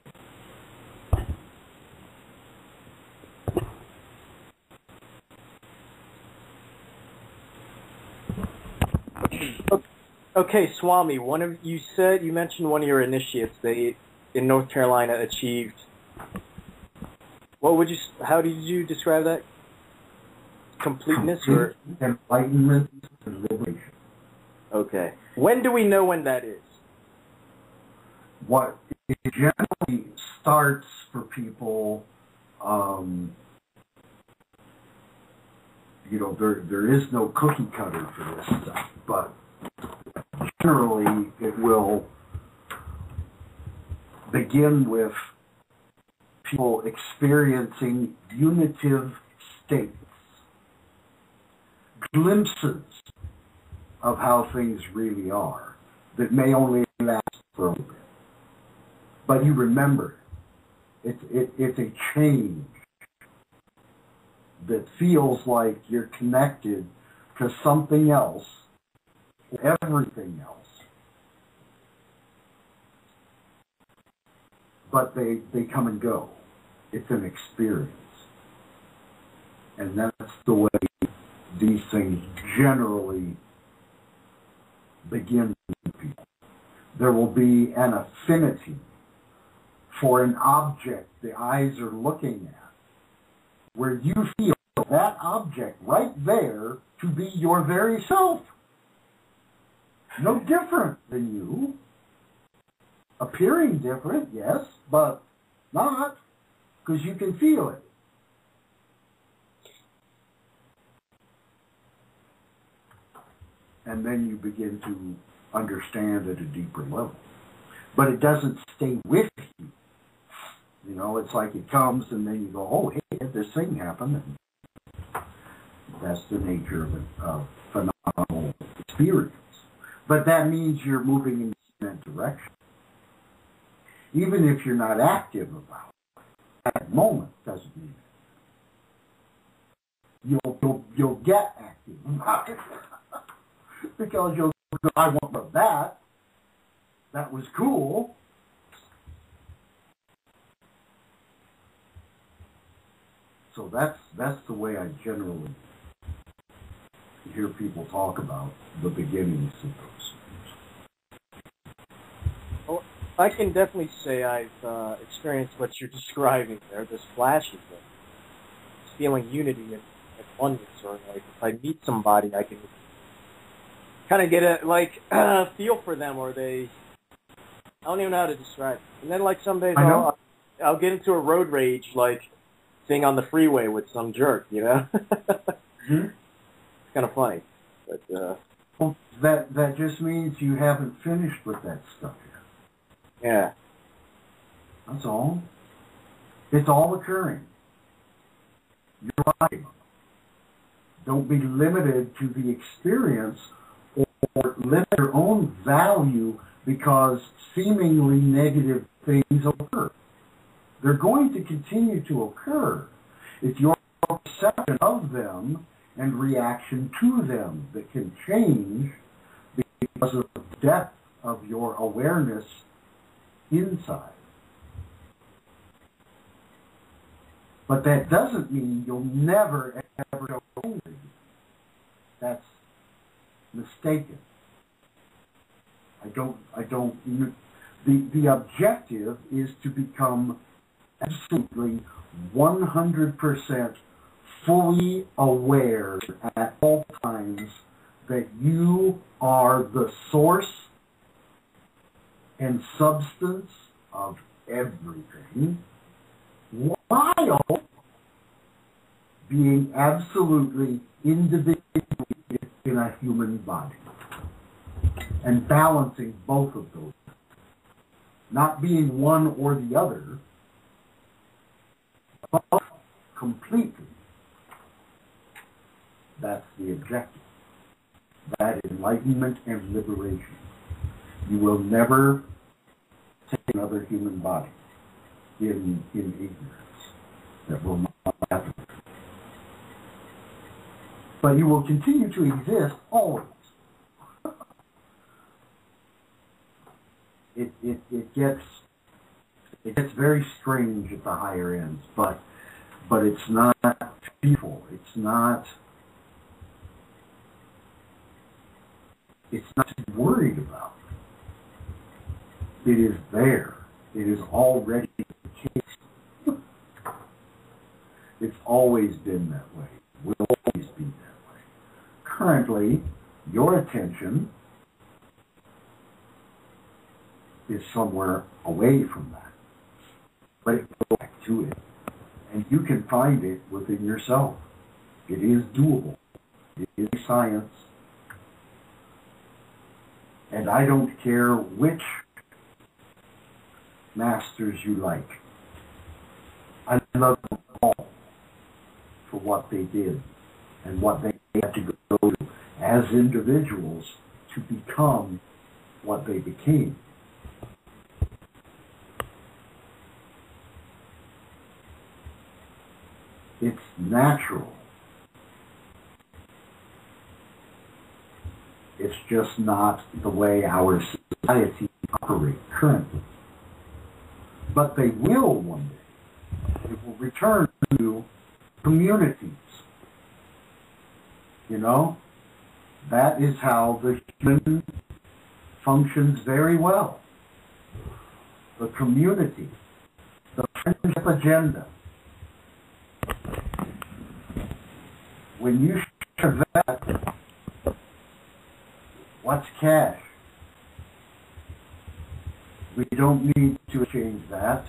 Okay, Swami, you mentioned one of your initiates they in North Carolina achieved. How did you describe that? Completeness or enlightenment and liberation. Okay. When do we know when that is? What it generally starts for people, there is no cookie cutter for this stuff, but generally it will begin with people experiencing unitive states, glimpses of how things really are that may only last for a little bit. But you remember, it's a change that feels like you're connected to something else, everything else. But they come and go. It's an experience. And that's the way these things generally begin with people. There will be an affinity for an object the eyes are looking at, where you feel that object right there to be your very self. no different than you. Appearing different, yes, but not, because you can feel it. And then you begin to understand at a deeper level. But it doesn't stay with you. You know, it's like it comes and then you go, oh, hey, this thing happened. And that's the nature of a phenomenal experience. But that means you're moving in that direction. Even if you're not active about it, that moment doesn't mean it. You'll get active about it. Because you'll go, I want that. That was cool. So that's the way I generally hear people talk about the beginnings of those things. Well, I can definitely say I've experienced what you're describing there, this flashes of feeling unity and oneness, or like if I meet somebody, I can kind of get a feel for them, or I don't even know how to describe it. And then like some days I'll get into a road rage like thing on the freeway with some jerk, you know? Mm-hmm. It's kind of funny. But well, that just means you haven't finished with that stuff yet. Yeah. That's all. It's all occurring. You're right. Don't be limited to the experience or limit your own value because seemingly negative things occur. They're going to continue to occur. It's your perception of them and reaction to them that can change because of the depth of your awareness inside. But that doesn't mean you'll never, ever go angry. That's mistaken. The objective is to become absolutely 100% fully aware at all times that you are the source and substance of everything, while being absolutely individually in a human body and balancing both of those. Not being one or the other, but completely. That's the objective. That enlightenment and liberation. You will never take another human body in ignorance. That will not happen. But you will continue to exist always. It gets very strange at the higher ends, but it's not fearful. It's not to be worried about. It is there. It is already the case. It's always been that way. Will always be that way. Currently, your attention is somewhere away from that. But it goes back to it. And you can find it within yourself. It is doable. It is science. And I don't care which masters you like. I love them all for what they did and what they had to go to as individuals to become what they became. It's natural. It's just not the way our society operates currently. But they will one day. It will return to communities. You know? That is how the human functions very well. The community. The friendship agenda. When you share that, what's cash? We don't need to change that.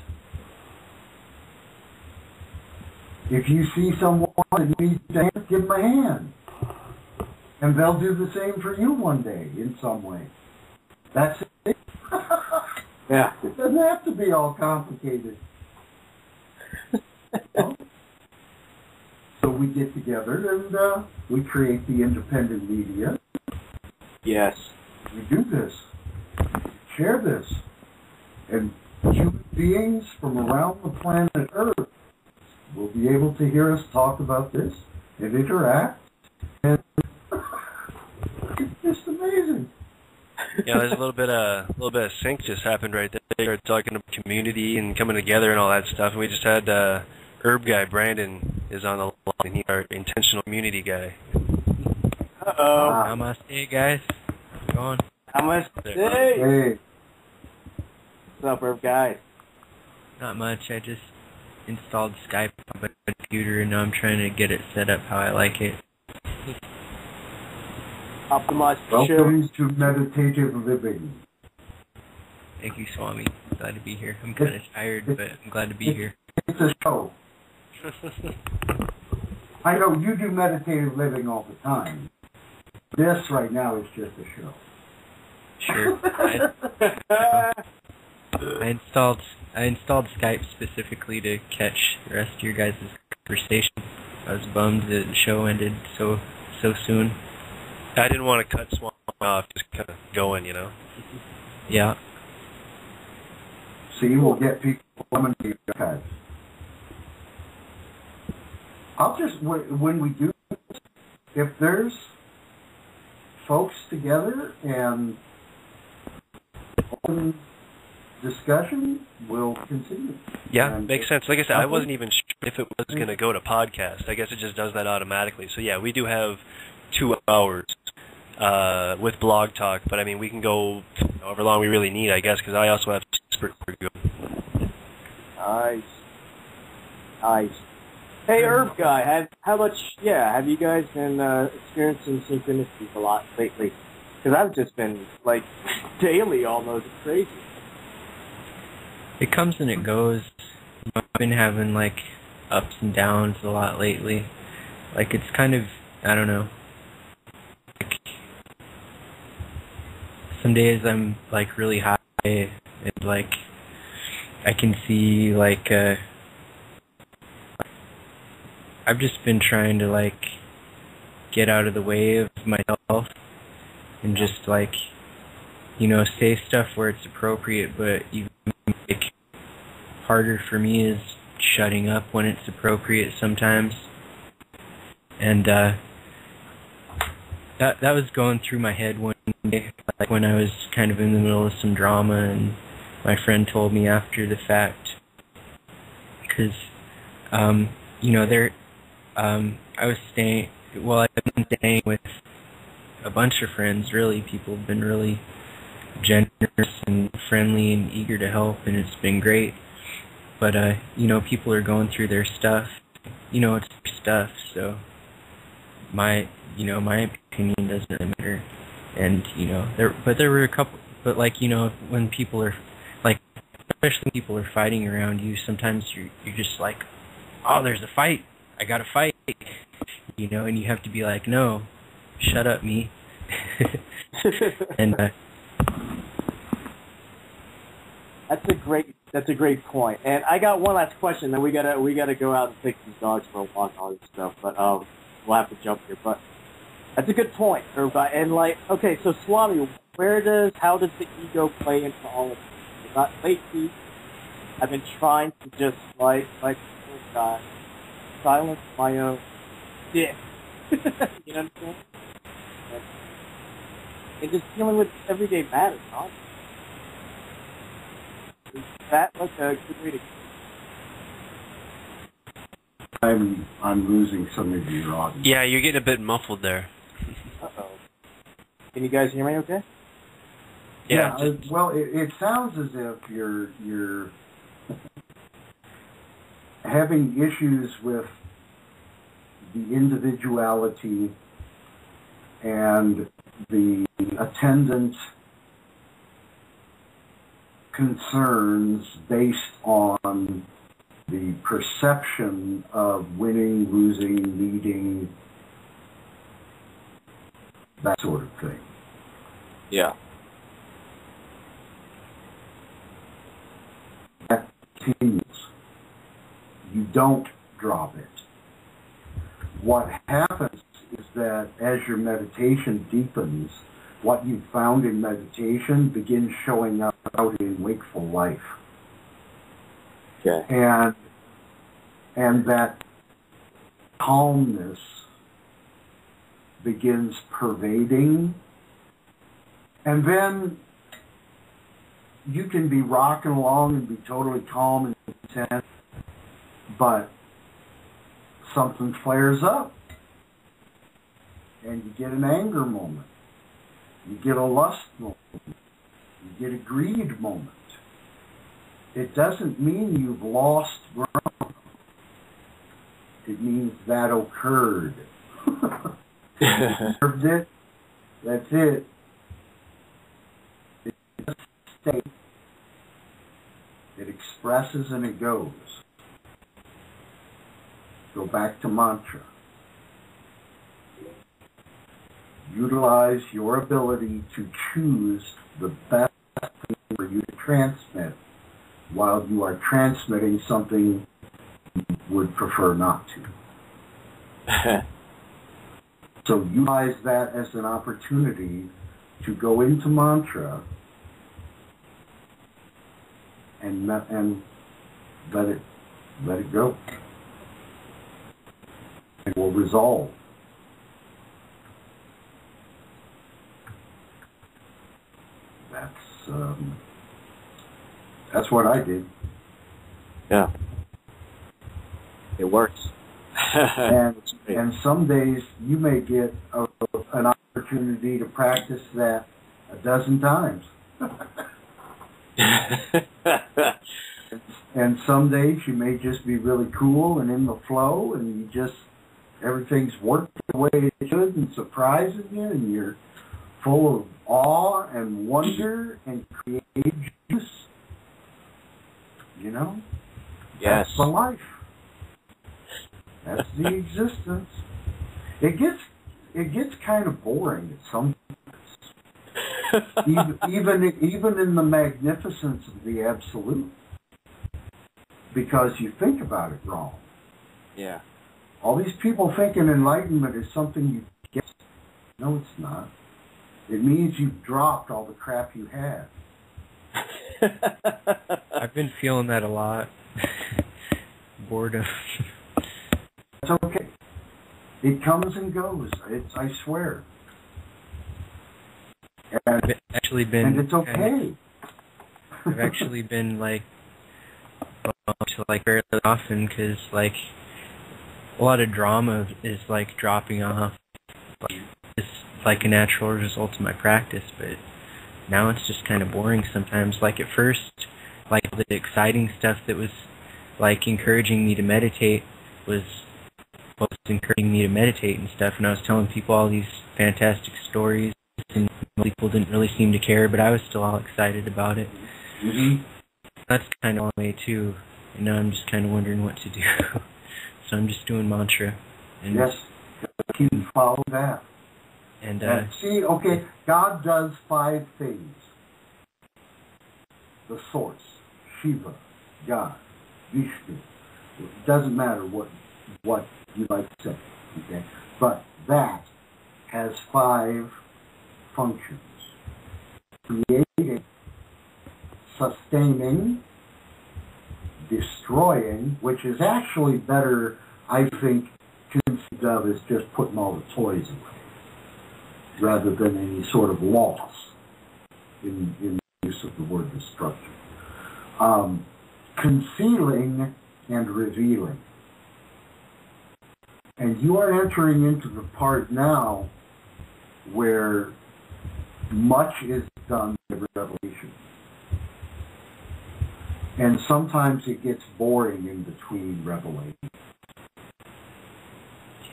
If you see someone that needs a hand, give them a hand. And they'll do the same for you one day in some way. That's it. Yeah. It doesn't have to be all complicated. So we get together and we create the independent media. Yes. We do this. Share this. And human beings from around the planet Earth will be able to hear us talk about this and interact. And it's just amazing. Yeah, there's a little bit of sync just happened right there. They started talking about community and coming together and all that stuff. And we just had herb guy Brandon is on the line, and he's our intentional community guy. Uh-oh. Namaste, guys. How's it going? Namaste. Hey. What's up, Herb guy? Not much. I just installed Skype on my computer, and now I'm trying to get it set up how I like it. Optimize the Welcome to Meditative Living. Thank you, Swami. Glad to be here. I'm kind of tired, but I'm glad to be here. It's a show. I know you do meditative living all the time. This right now is just a show. Sure. I installed Skype specifically to catch the rest of your guys' conversation. I was bummed that the show ended so soon. I didn't want to cut Swan off, just kind of going, you know. Yeah. See, we'll get people coming to you guys. I'll just, when we do, if there's folks together and open discussion, we'll continue. Yeah, and makes sense. Like I said, I wasn't even sure if it was going to go to podcast. I guess it just does that automatically. So yeah, we do have 2 hours with Blog Talk, but I mean, we can go however long we really need, I guess, because I also have super good. Nice. Nice. Hey, Herb guy, have you guys been experiencing synchronicities a lot lately? Because I've just been, like, daily almost. It's crazy. It comes and it goes. I've been having, like, ups and downs a lot lately. Like, it's kind of, I don't know. Like, some days I'm, like, really high, and, like, I can see, like, I've just been trying to, like, get out of the way of myself and just, like, you know, say stuff where it's appropriate, but even, like, harder for me is shutting up when it's appropriate sometimes. And that was going through my head one day, like when I was kind of in the middle of some drama, and my friend told me after the fact, because, you know, I've been staying with a bunch of friends, really. People have been really generous and friendly and eager to help, and it's been great. But, you know, people are going through their stuff. You know, it's their stuff, so my opinion doesn't really matter. And, you know, there were a couple, but, like, you know, when people are, like, especially when people are fighting around you, sometimes you're just like, oh, there's a fight. I gotta fight, you know, and you have to be like, no, shut up, me. And that's a great point. And I got one last question. Then we gotta go out and take these dogs for a walk, all this stuff. But we'll have to jump here. But that's a good point, everybody. And like, okay, so Swami, how does the ego play into all of this? Not lately. I've been trying to just like silence my own dick. You know what I'm saying? And just dealing with everyday matters, huh? Is that like a good way to... I'm losing some of your audience. Yeah, you're getting a bit muffled there. Uh-oh. Can you guys hear me okay? Yeah. Well, it sounds as if you're having issues with the individuality and the attendant concerns based on the perception of winning, losing, needing, that sort of thing. Yeah. That continues. You don't drop it. What happens is that as your meditation deepens, what you found in meditation begins showing up out in wakeful life. Okay. And that calmness begins pervading, and then you can be rocking along and be totally calm and content, but something flares up, and you get an anger moment, you get a lust moment, you get a greed moment. It doesn't mean you've lost ground. It means that occurred. Observed it. That's it. It's a state. It expresses and it goes. Go back to mantra. Utilize your ability to choose the best thing for you to transmit while you are transmitting something you would prefer not to. So utilize that as an opportunity to go into mantra and let it go. It will resolve. That's what I did. Yeah. It works. And some days you may get an opportunity to practice that a dozen times. And some days you may just be really cool and in the flow, and you just, everything's worked the way it should and surprises you, and you're full of awe and wonder and creative, you know? Yes. That's the life. That's the existence. It gets kind of boring at some points. even in the magnificence of the absolute. Because you think about it wrong. Yeah. All these people thinking enlightenment is something you get. No, it's not. It means you've dropped all the crap you had. I've been feeling that a lot. Boredom. It's okay. It comes and goes. I swear. I've actually been... And it's okay. I've actually been, like, to, like, fairly often, because, like, a lot of drama is, like, dropping off. Like, it's, like, a natural result of my practice, but now it's just kind of boring sometimes. Like, at first, like, the exciting stuff that was, like, encouraging me to meditate was encouraging me to meditate and stuff, and I was telling people all these fantastic stories, and people didn't really seem to care, but I was still all excited about it. Mm-hmm. That's kind of one way too, and now I'm just kind of wondering what to do. So I'm just doing mantra. And yes, keep following that. And see, okay, God does 5 things. The source, Shiva, God, Vishnu. It doesn't matter what you like to say, okay? But that has 5 functions. Creating, sustaining, destroying, which is actually better, I think, conceived of as just putting all the toys away, rather than any sort of loss in the use of the word destruction. Concealing and revealing. And you are entering into the part now where much is done in revelation. And sometimes it gets boring in between revelations.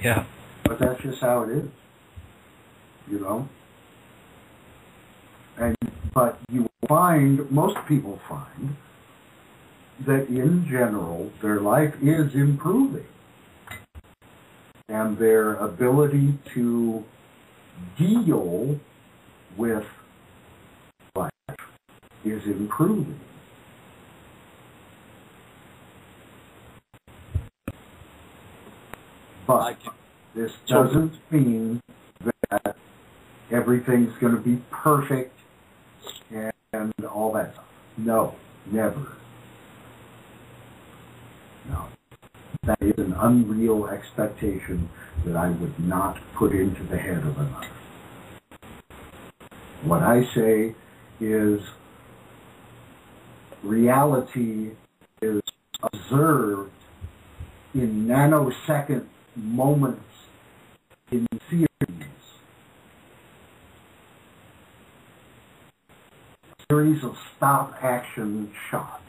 yeah. But that's just how it is. You know? And But you will find, most people find, that in general their life is improving. And their ability to deal with life is improving. But this doesn't mean that everything's going to be perfect and all that stuff. No, never. No. That is an unreal expectation that I would not put into the head of another. What I say is reality is observed in nanosecond moments in series. A series of stop-action shots.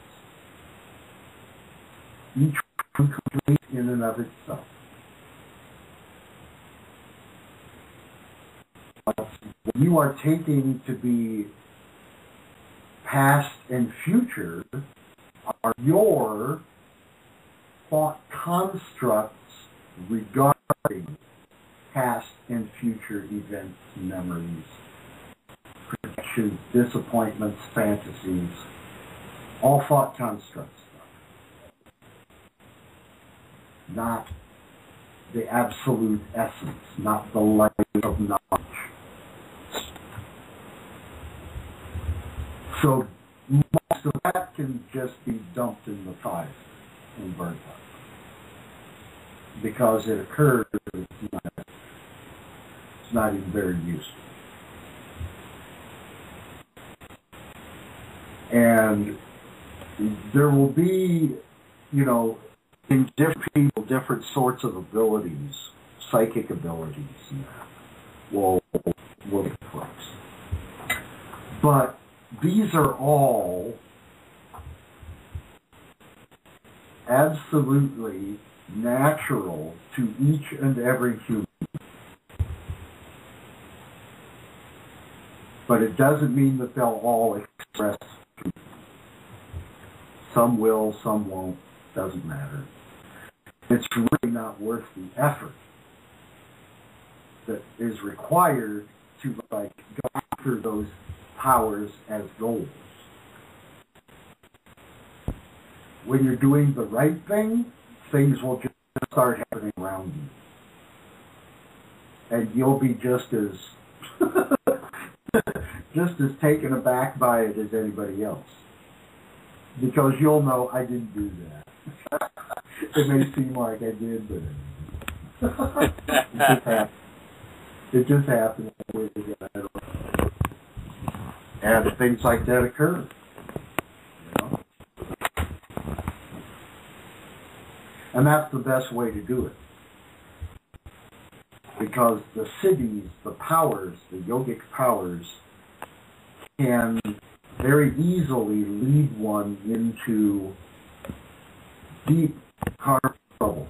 Each one complete in and of itself. What you are taking to be past and future are your thought constructs regarding past and future events, memories, projections, disappointments, fantasies, all thought constructs. Not the absolute essence, not the light of knowledge. So most of that can just be dumped in the fire and burnt up. Because it occurs, it's not even very useful. And there will be, in different people, different sorts of abilities, psychic abilities, and that will take place. But these are all absolutely natural to each and every human. But it doesn't mean that they'll all express. Some will, some won't, doesn't matter. It's really not worth the effort that is required to go after those powers as goals. When you're doing the right thing, things will just start happening around you. And you'll be just as taken aback by it as anybody else. Because you'll know, I didn't do that. It may seem like I did, but it just happened. And things like that occur. And that's the best way to do it. Because the siddhis, the powers, the yogic powers, can very easily lead one into deep karmic troubles.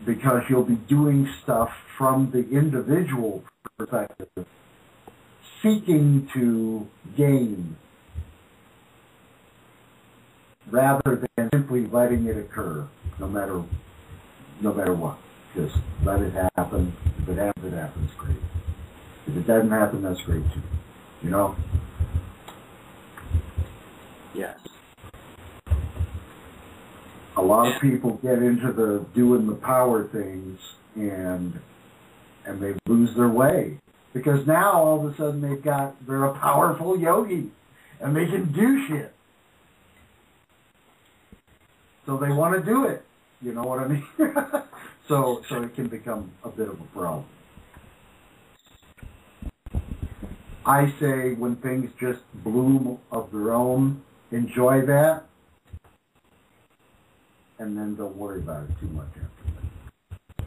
Because you'll be doing stuff from the individual perspective, seeking to gain, rather than simply letting it occur, no matter what. Just let it happen. If it happens, it happens. Great. If it doesn't happen, that's great too. Yes. A lot of people get into the doing the power things and they lose their way. Because now all of a sudden they're a powerful yogi and they can do shit. So they want to do it. You know what I mean? So it can become a bit of a problem. I say when things just bloom of their own, enjoy that, and then don't worry about it too much after that.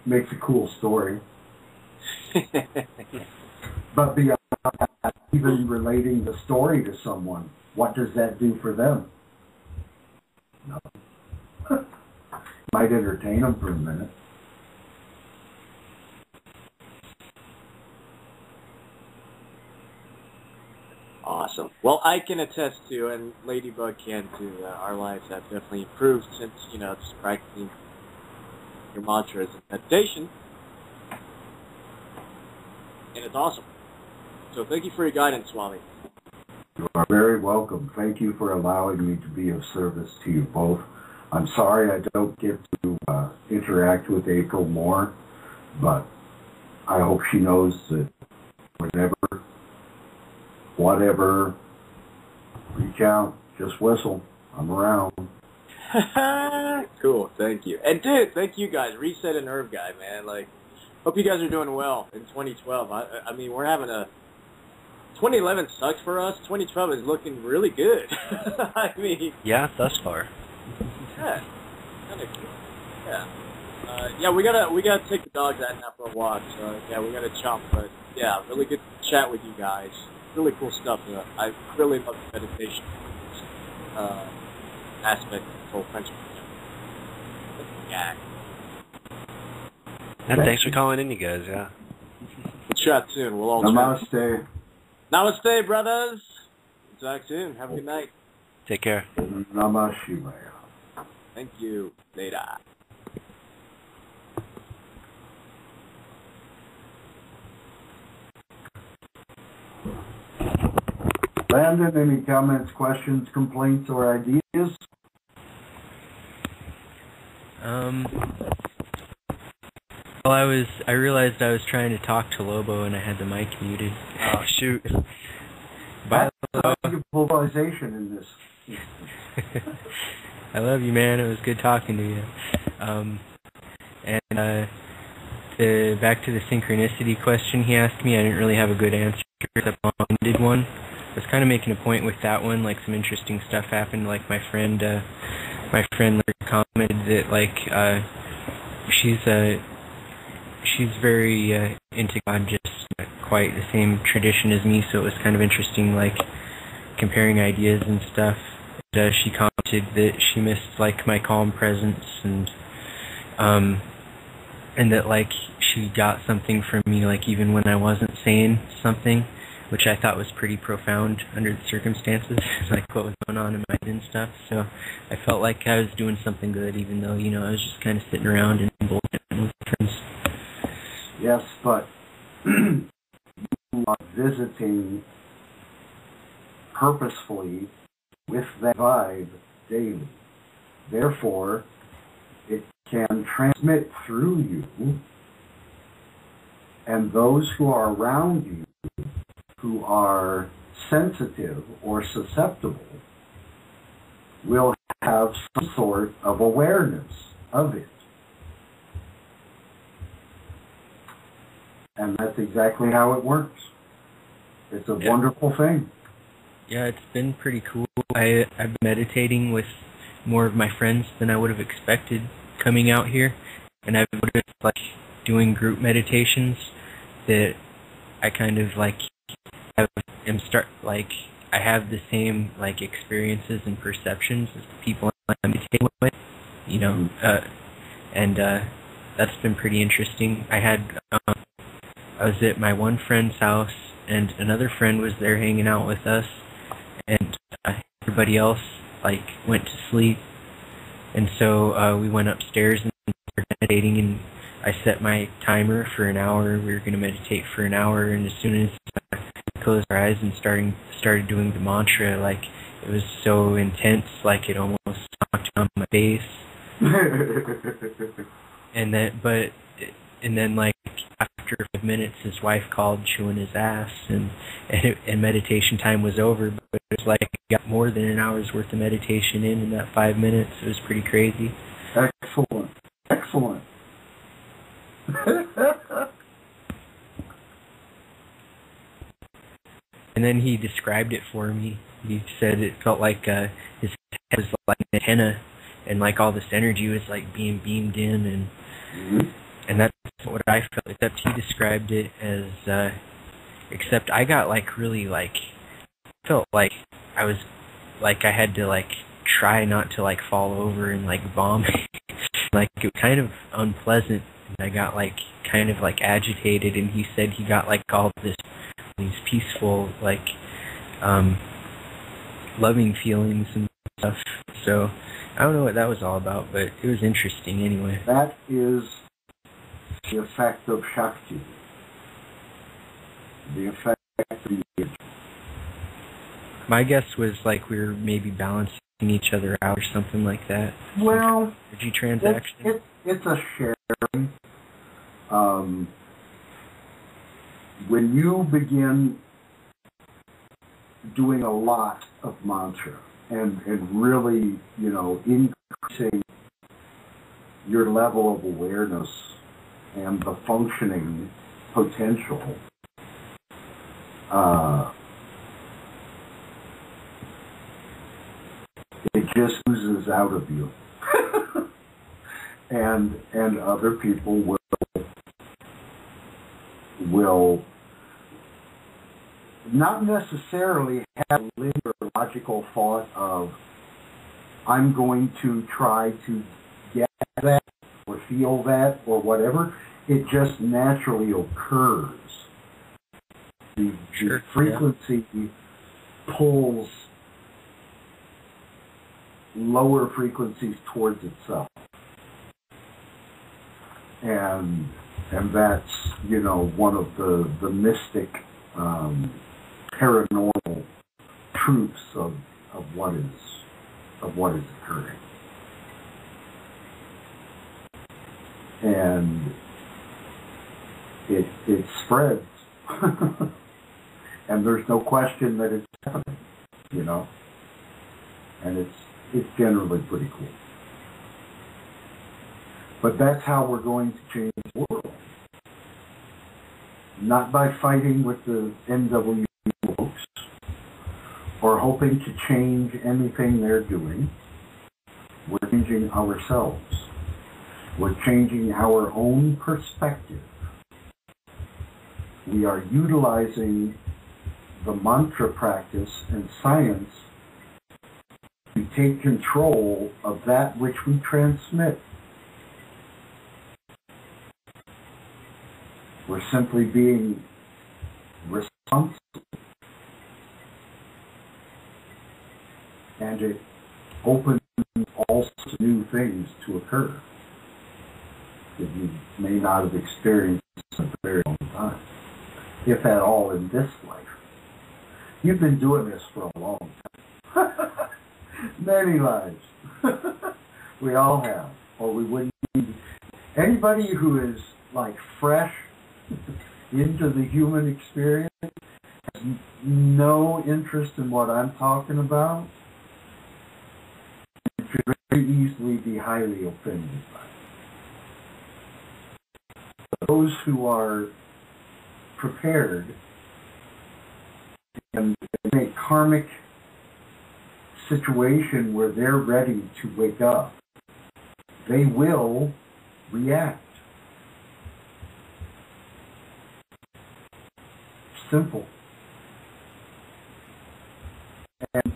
Makes a cool story. But beyond that, even relating the story to someone, what does that do for them? Nothing. Might entertain them for a minute. Awesome. Well, I can attest to, and Ladybug can too, our lives have definitely improved since, just practicing your mantras and meditation. And it's awesome. So thank you for your guidance, Swami. You are very welcome. Thank you for allowing me to be of service to you both. I'm sorry I don't get to interact with April more, but I hope she knows that whatever, reach out, just whistle. I'm around. Cool, thank you. And dude, thank you guys, Reset and Herb Guy, man. Hope you guys are doing well in 2012. I mean, we're having 2011 sucks for us. 2012 is looking really good. I mean... Yeah, thus far. Yeah, kind of cool. Yeah. Yeah, we gotta take the dogs out now for a walk, so yeah, we gotta chomp, but yeah, really good chat with you guys. Really cool stuff. I really love the meditation aspect of the whole friendship. Yeah. And thanks for calling in, you guys, yeah. We'll chat soon. We'll all Namaste. chat. Namaste, brothers. Talk soon. Have a good night. Take care. Namah Shivaya. Thank you. Later. Landon, any comments, questions, complaints, or ideas? Well, I realized I was trying to talk to Lobo and I had the mic muted. Oh, shoot. Bye, Lobo. Polarization in this. I love you, man. It was good talking to you. Back to the synchronicity question he asked me, I didn't really have a good answer. The long-winded one. I was kind of making a point with that one, like some interesting stuff happened. Like my friend commented that she's very into God, just not quite the same tradition as me. So it was kind of interesting, like comparing ideas and stuff. And, she commented that she missed like my calm presence and that like she got something from me, like even when I wasn't saying something, which I thought was pretty profound under the circumstances, like what was going on in my head and stuff. So I felt like I was doing something good, even though, I was just kind of sitting around and bullshitting with friends. Yes, but you are visiting purposefully with that vibe daily. Therefore, it can transmit through you, and those who are around you who are sensitive or susceptible will have some sort of awareness of it. And that's exactly how it works. It's a wonderful thing. Yeah, it's been pretty cool. I've been meditating with more of my friends than I would have expected coming out here. And I've noticed, like, doing group meditations that I kind of, like, I have the same, like, experiences and perceptions as the people I meditate with, and that's been pretty interesting. I was at my one friend's house, and another friend was there hanging out with us, and everybody else, like, went to sleep, and so we went upstairs and started meditating, and I set my timer for an hour. We were going to meditate for an hour, and as soon as I closed our eyes and started doing the mantra, like, it was so intense, like, it almost knocked on my face. And then, like, after 5 minutes, his wife called chewing his ass, and meditation time was over, but it was like I got more than an hour's worth of meditation in that 5 minutes. It was pretty crazy. Excellent. Excellent. And then he described it for me. He said it felt like his head was like an antenna, and like all this energy was like being beamed in, and that's what I felt. Except he described it as, except I got like really like, felt like I was, like I had to like try not to like fall over and like vomit. Like it was kind of unpleasant, and I got like kind of like agitated, and he said he got like all these peaceful like loving feelings and stuff. So I don't know what that was all about, but it was interesting anyway. That is the effect of Shakti. The effect of the... My guess was like we were maybe balancing each other out or something like that. Well, energy transaction. It's a sharing. When you begin doing a lot of mantra and really, increasing your level of awareness and the functioning potential, it just oozes out of you. and other people will not necessarily have a linear logical thought of, I'm going to try to get that or feel that or whatever. It just naturally occurs. The frequency pulls lower frequencies towards itself. And that's, one of the mystic paranormal truths of what is occurring. And it spreads. And there's no question that it's happening, and it's generally pretty cool. But that's how we're going to change the world. Not by fighting with the NWO folks or hoping to change anything they're doing. We're changing ourselves. We're changing our own perspective. We are utilizing the mantra practice and science to take control of that which we transmit. We're simply being responsible. And it opens all sorts of new things to occur that you may not have experienced in a very long time, if at all in this life. You've been doing this for a long time. Many lives. We all have, or we wouldn't need. Anybody who is like fresh into the human experience has no interest in what I'm talking about, and could very easily be highly offended by it. Those who are prepared and in a karmic situation where they're ready to wake up, they will react. Simple. And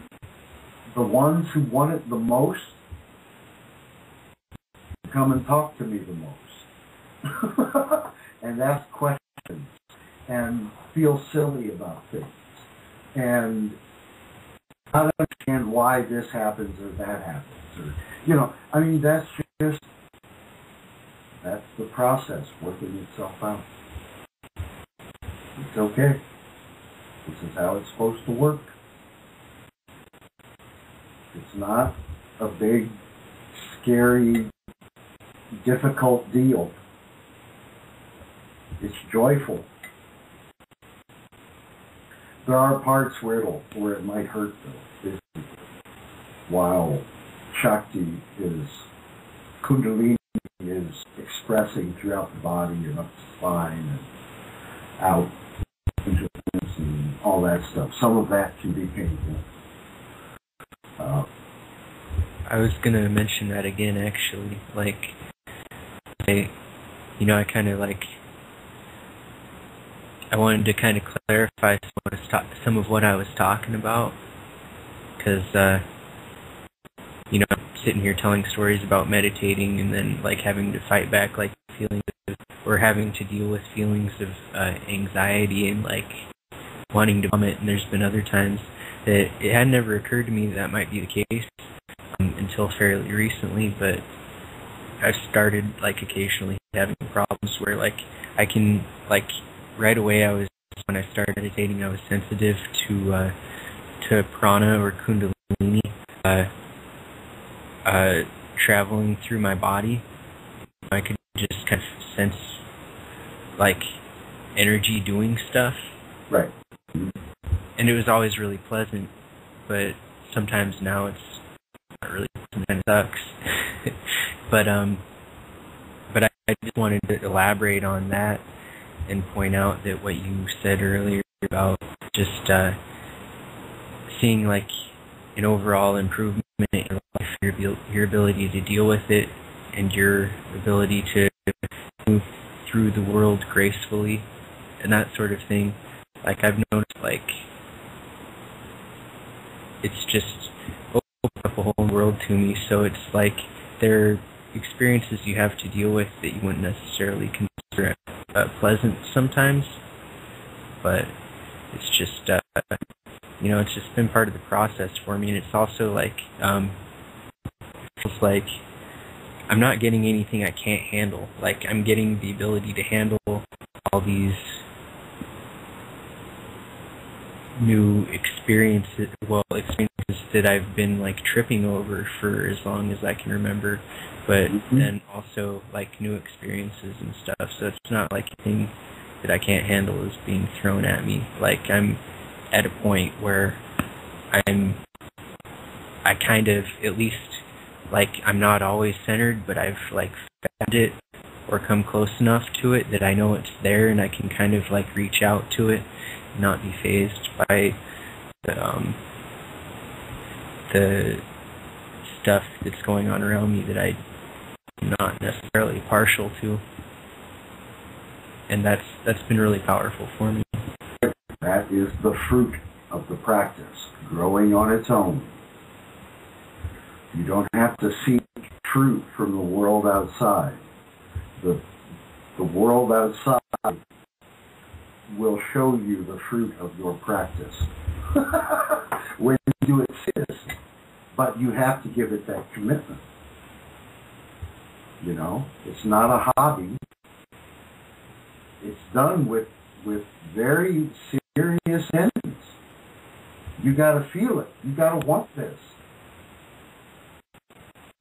the ones who want it the most come and talk to me the most. And ask questions and feel silly about things and not understand why this happens or that happens, or that's the process working itself out. It's okay. This is how it's supposed to work. It's not a big, scary, difficult deal. It's joyful. There are parts where it might hurt though, physically, while Shakti Kundalini is expressing throughout the body and up the spine and out into and all that stuff. Some of that can be painful. I was going to mention that again, actually. I wanted to kind of clarify some of what I was talking about, because, I'm sitting here telling stories about meditating and then, having to fight back, feelings of, or having to deal with feelings of anxiety and, wanting to vomit, and there's been other times that it had never occurred to me that might be the case until fairly recently, but I've started, like, occasionally having problems where, like, I can, like, right away when I started meditating, I was sensitive to prana or kundalini traveling through my body. I could just kind of sense, like, energy doing stuff. Right. And it was always really pleasant, but sometimes now it's not really pleasant and it sucks. but I just wanted to elaborate on that and point out that what you said earlier about just seeing, like, an overall improvement in your life, your ability to deal with it, and your ability to move through the world gracefully, and that sort of thing. Like, I've noticed, like, it's just opened up a whole world to me, so it's like there are experiences you have to deal with that you wouldn't necessarily consider pleasant sometimes, but it's just, it's just been part of the process for me, and it's also like, feels like I'm not getting anything I can't handle. Like, I'm getting the ability to handle all these new experiences that I've been, like, tripping over for as long as I can remember, but then also, like, new experiences and stuff, so it's not like anything that I can't handle is being thrown at me. Like, I'm at a point where I kind of, at least, like, I'm not always centered, but I've, like, found it or come close enough to it that I know it's there, and I can kind of, like, reach out to it and not be fazed by the stuff that's going on around me that I'm not necessarily partial to. And that's been really powerful for me. That is the fruit of the practice, growing on its own. You don't have to seek fruit from the world outside. The world outside will show you the fruit of your practice when you exist, but you have to give it that commitment. You know, it's not a hobby. It's done with very serious ends. You got to feel it. You got to want this.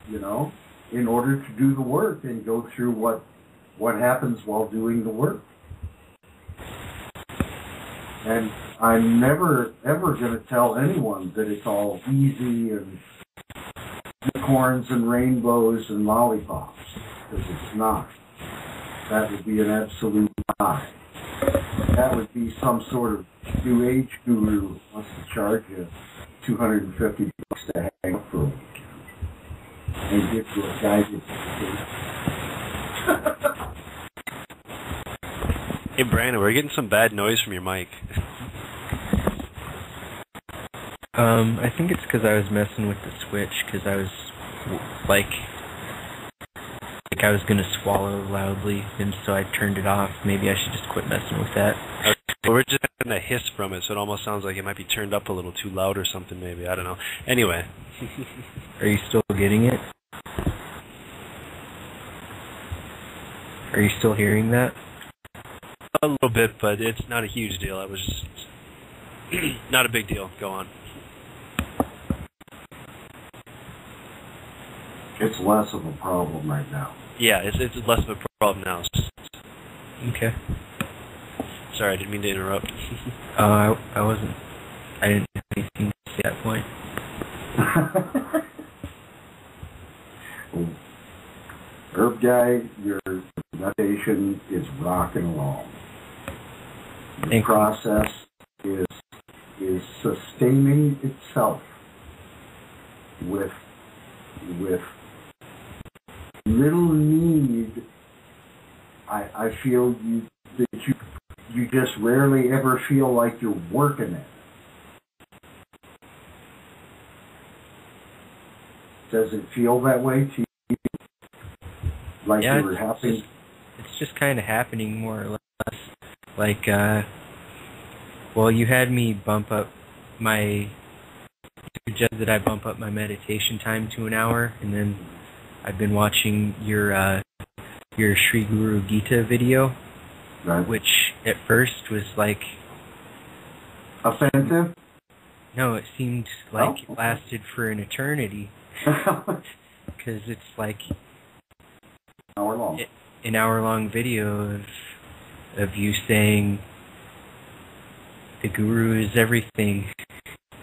You know, in order to do the work and go through what happens while doing the work. And I'm never, ever going to tell anyone that it's all easy and unicorns and rainbows and lollipops, because it's not. That would be an absolute lie. That would be some sort of New Age guru who wants to charge you $250 to hang out for a weekend and give you a guided meditation. Hey, Brandon, we're getting some bad noise from your mic. I think it's because I was messing with the switch, because I was, like I was going to swallow loudly, and so I turned it off. Maybe I should just quit messing with that. Okay. Well, we're just getting a hiss from it, so it almost sounds like it might be turned up a little too loud or something, maybe. I don't know. Anyway. Are you still getting it? Are you still hearing that? A little bit, but it's not a huge deal. I was just... not a big deal. Go on. It's less of a problem right now. Yeah, it's less of a problem now. Okay. Sorry, I didn't mean to interrupt. I didn't have anything to say at that point. Herb Guy, your meditation is rocking along. The process is sustaining itself with little need. I feel that you just rarely ever feel like you're working it. Does it feel that way to you? Like yeah, you were happy? It's just kind of happening more or less. Like, Well, you had me suggested that I bump up my meditation time to an hour, and then I've been watching your Sri Guru Gita video, Right. which at first was like, Offensive? no, it seemed like Oh. it lasted for an eternity, because it's like Hour long. an hour-long video of you saying the Guru is everything,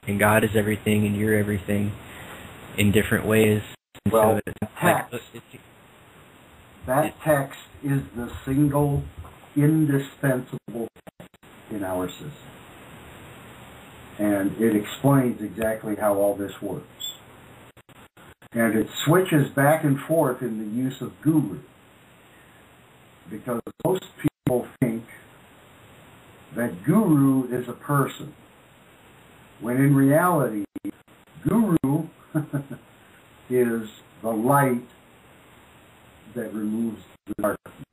and God is everything, and you're everything, in different ways. And Well, so it's text. That text is the single indispensable text in our system. And it explains exactly how all this works. And it switches back and forth in the use of guru. Because most people think that guru is a person, when in reality, guru is the light that removes the darkness.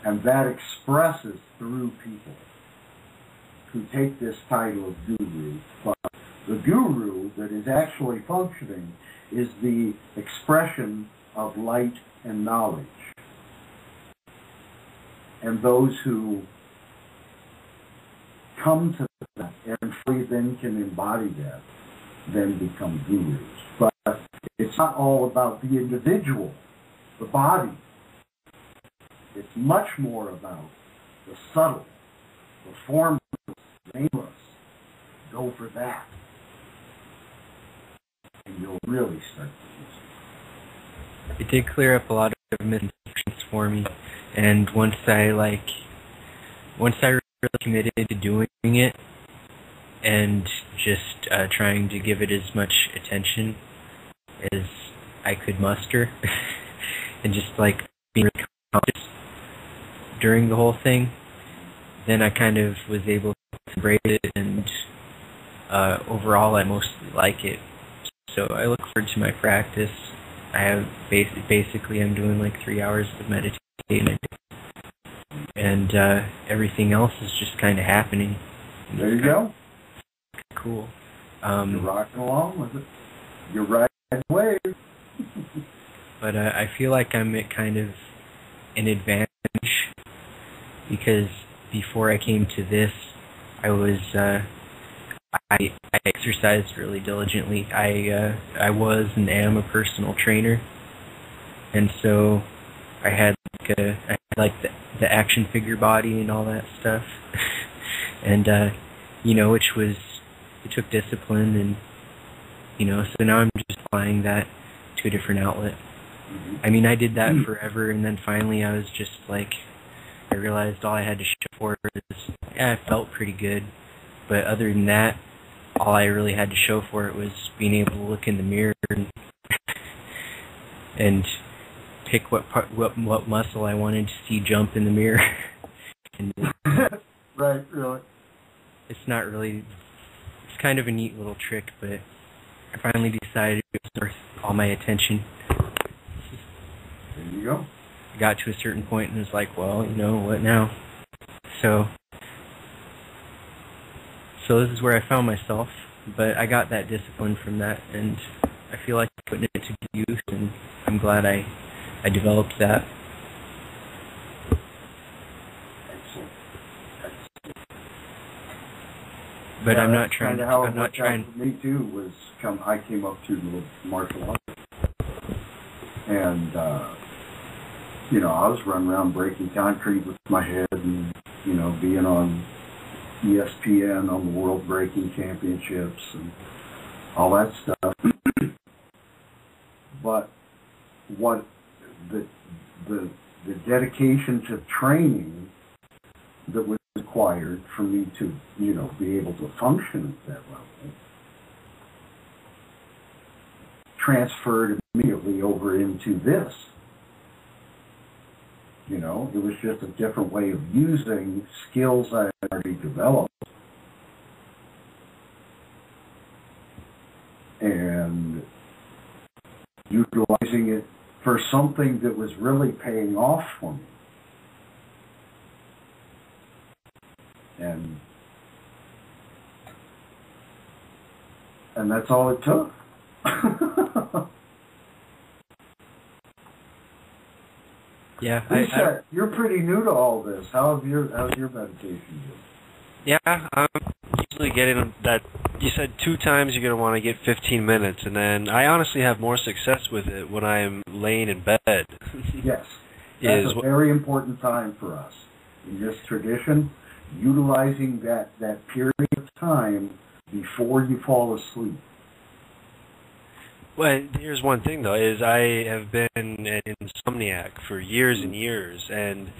And that expresses through people who take this title of guru. But the guru that is actually functioning is the expression of light and knowledge. And those who come to that and fully then can embody that, then become gurus. But it's not all about the individual, the body. It's much more about the subtle, the formless, nameless. Go for that. And you'll really start to use it. It did clear up a lot of misconceptions for me, and once I really committed to doing it and just trying to give it as much attention as I could muster, and just like being really conscious during the whole thing, then I kind of was able to embrace it, and overall I mostly like it. So I look forward to my practice. I have basically I'm doing like 3 hours of meditation a day, and everything else is just kind of happening. There you go. Cool. You're rocking along with it. You're right away. But I feel like I'm at kind of an advantage, because before I came to this, I was I exercised really diligently. I was and am a personal trainer, and so I had like the action figure body and all that stuff, and it took discipline, and so now I'm just applying that to a different outlet. I mean, I did that forever, and then finally I was just like, I realized all I had to show for it is, yeah, I felt pretty good, but other than that, all I really had to show for it was being able to look in the mirror and pick what muscle I wanted to see jump in the mirror. And Right, really. it's not really, it's kind of a neat little trick, but I finally decided it was worth all my attention. There you go. I got to a certain point and was like, well, what now? So this is where I found myself, but I got that discipline from that, and I feel like putting it to good use, and I'm glad I developed that. Excellent. But Yeah, I'm not that's trying kinda to. how it I'm not worked out trying. for me too. I came up through the martial arts, and I was running around breaking concrete with my head, and being on ESPN on the World Breaking Championships and all that stuff. But what the dedication to training that was required for me to be able to function at that level transferred immediately over into this. It was just a different way of using skills I had already developed. And utilizing it for something that was really paying off for me. And that's all it took. Yeah, Lisa, you're pretty new to all this. How's your meditation been? Yeah, I'm usually getting that. You said 2 times you're going to want to get 15 minutes, and then I honestly have more success with it when I'm laying in bed. Yes, that's a very important time for us in this tradition, utilizing that period of time before you fall asleep. Well, here's one thing though: is I have been an insomniac for years and years, and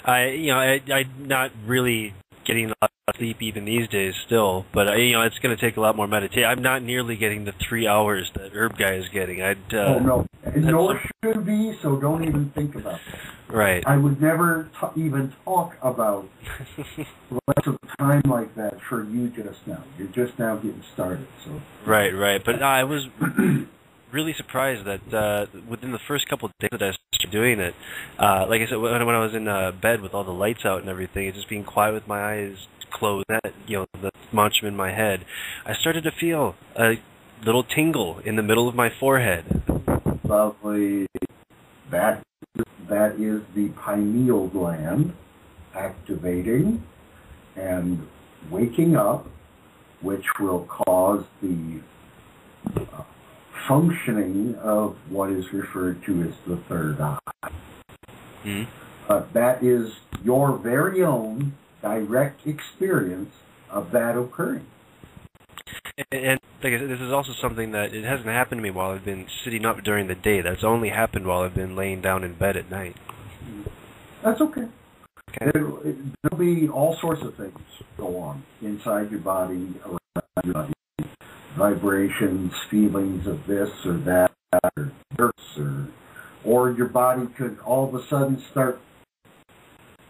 I'm not really getting a lot of sleep even these days still. But it's going to take a lot more meditation. I'm not nearly getting the 3 hours that Herb Guy is getting. Oh no, nor should be. So don't even think about that. Right. I would never even talk about less of time like that for you just now. You're just now getting started. So. Right. But I was really surprised that within the first couple of days that I started doing it, like I said, when I was in bed with all the lights out and everything, and just being quiet with my eyes closed, the mantra in my head, I started to feel a little tingle in the middle of my forehead. Lovely. That is the pineal gland activating and waking up, which will cause the functioning of what is referred to as the third eye. Mm-hmm. That is your very own direct experience of that occurring. And like I said, this is also something that it hasn't happened to me while I've been sitting up during the day. That's only happened while I've been laying down in bed at night. That's okay. Okay. There'll be all sorts of things go on inside your body, around your body. Vibrations, feelings of this or that, or hurts, or your body could all of a sudden start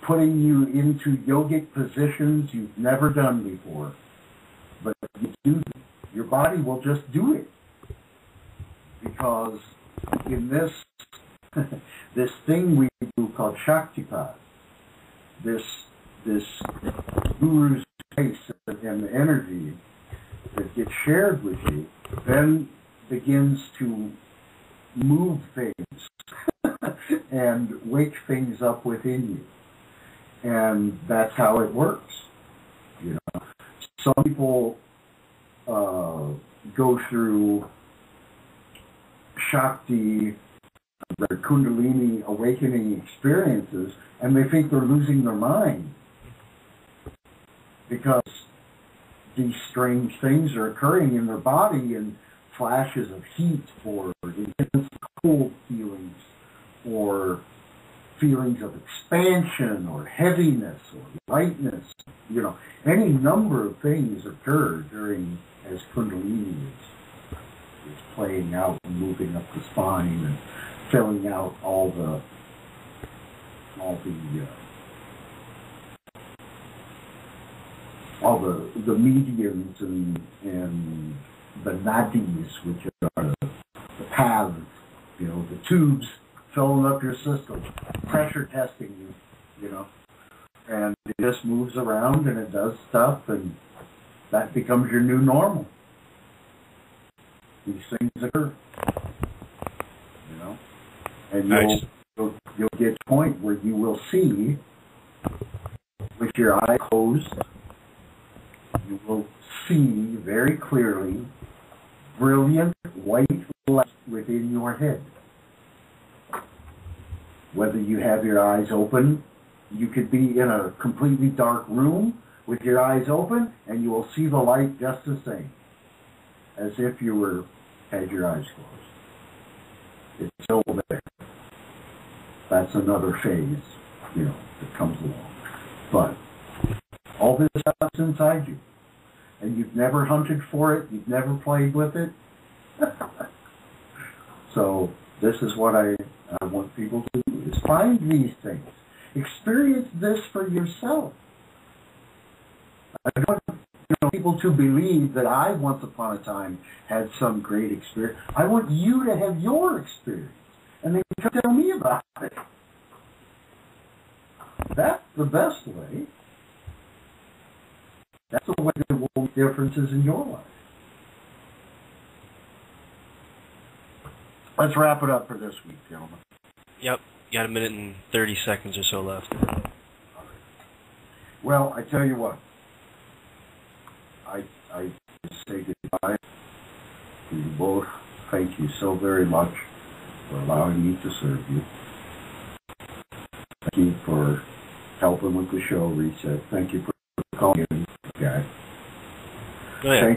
putting you into yogic positions you've never done before. But you do, your body will just do it. Because in this this thing we do called Shaktipat, this guru's space and the energy that gets shared with you then begins to move things and wake things up within you. And that's how it works. Some people go through Shakti, their Kundalini awakening experiences, and they think they're losing their mind because these strange things are occurring in their body, and flashes of heat or intense cold feelings or feelings of expansion or heaviness or lightness. Any number of things occur during as Kundalini is playing out and moving up the spine and filling out all the mediums and the nadis, which are the paths, the tubes filling up your system, pressure testing you, and it just moves around and it does stuff, and that becomes your new normal. These things occur, and you'll get to a point where you will see, with your eye closed, you will see very clearly brilliant white light within your head. Whether you have your eyes open, you could be in a completely dark room with your eyes open, and you will see the light just the same, as if you had your eyes closed. It's still there. That's another phase, that comes along. But all this stuff's inside you, and you've never hunted for it, you've never played with it. So this is what I want people to do, is find these things. Experience this for yourself. I don't want people to believe that I once upon a time had some great experience. I want you to have your experience, and then you can tell me about it. That's the best way. That's the way that will make differences in your life. Let's wrap it up for this week, gentlemen. Yep. Got a minute and 30 seconds or so left. Well, I tell you what. I say goodbye to you both. Thank you so very much for allowing me to serve you. Thank you for helping with the show, Reset. Thank you for calling in, guys. Oh, yeah.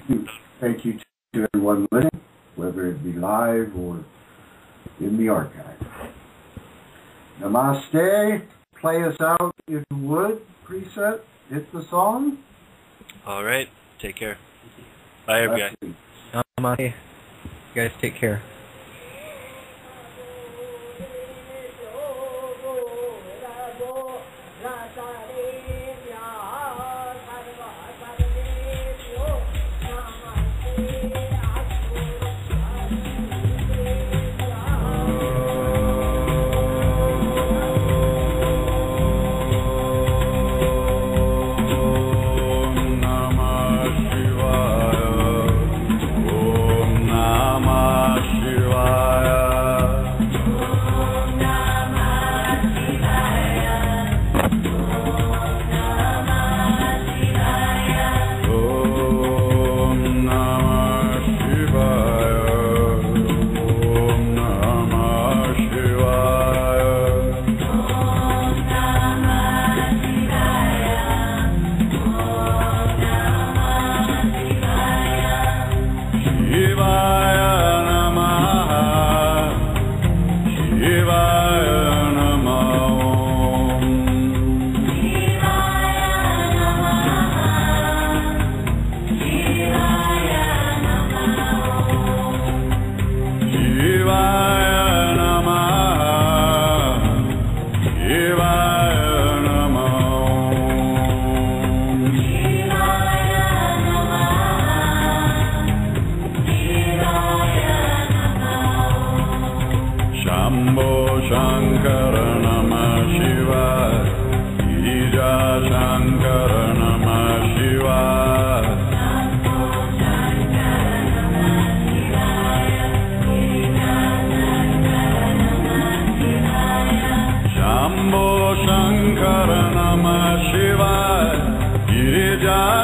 Thank you to everyone listening, whether it be live or in the archive. Namaste. Play us out if you would. Preset. Hit the song. All right. Take care. Bye, everybody. Namaste. You guys take care.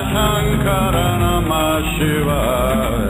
Shankara Namah Shivaya.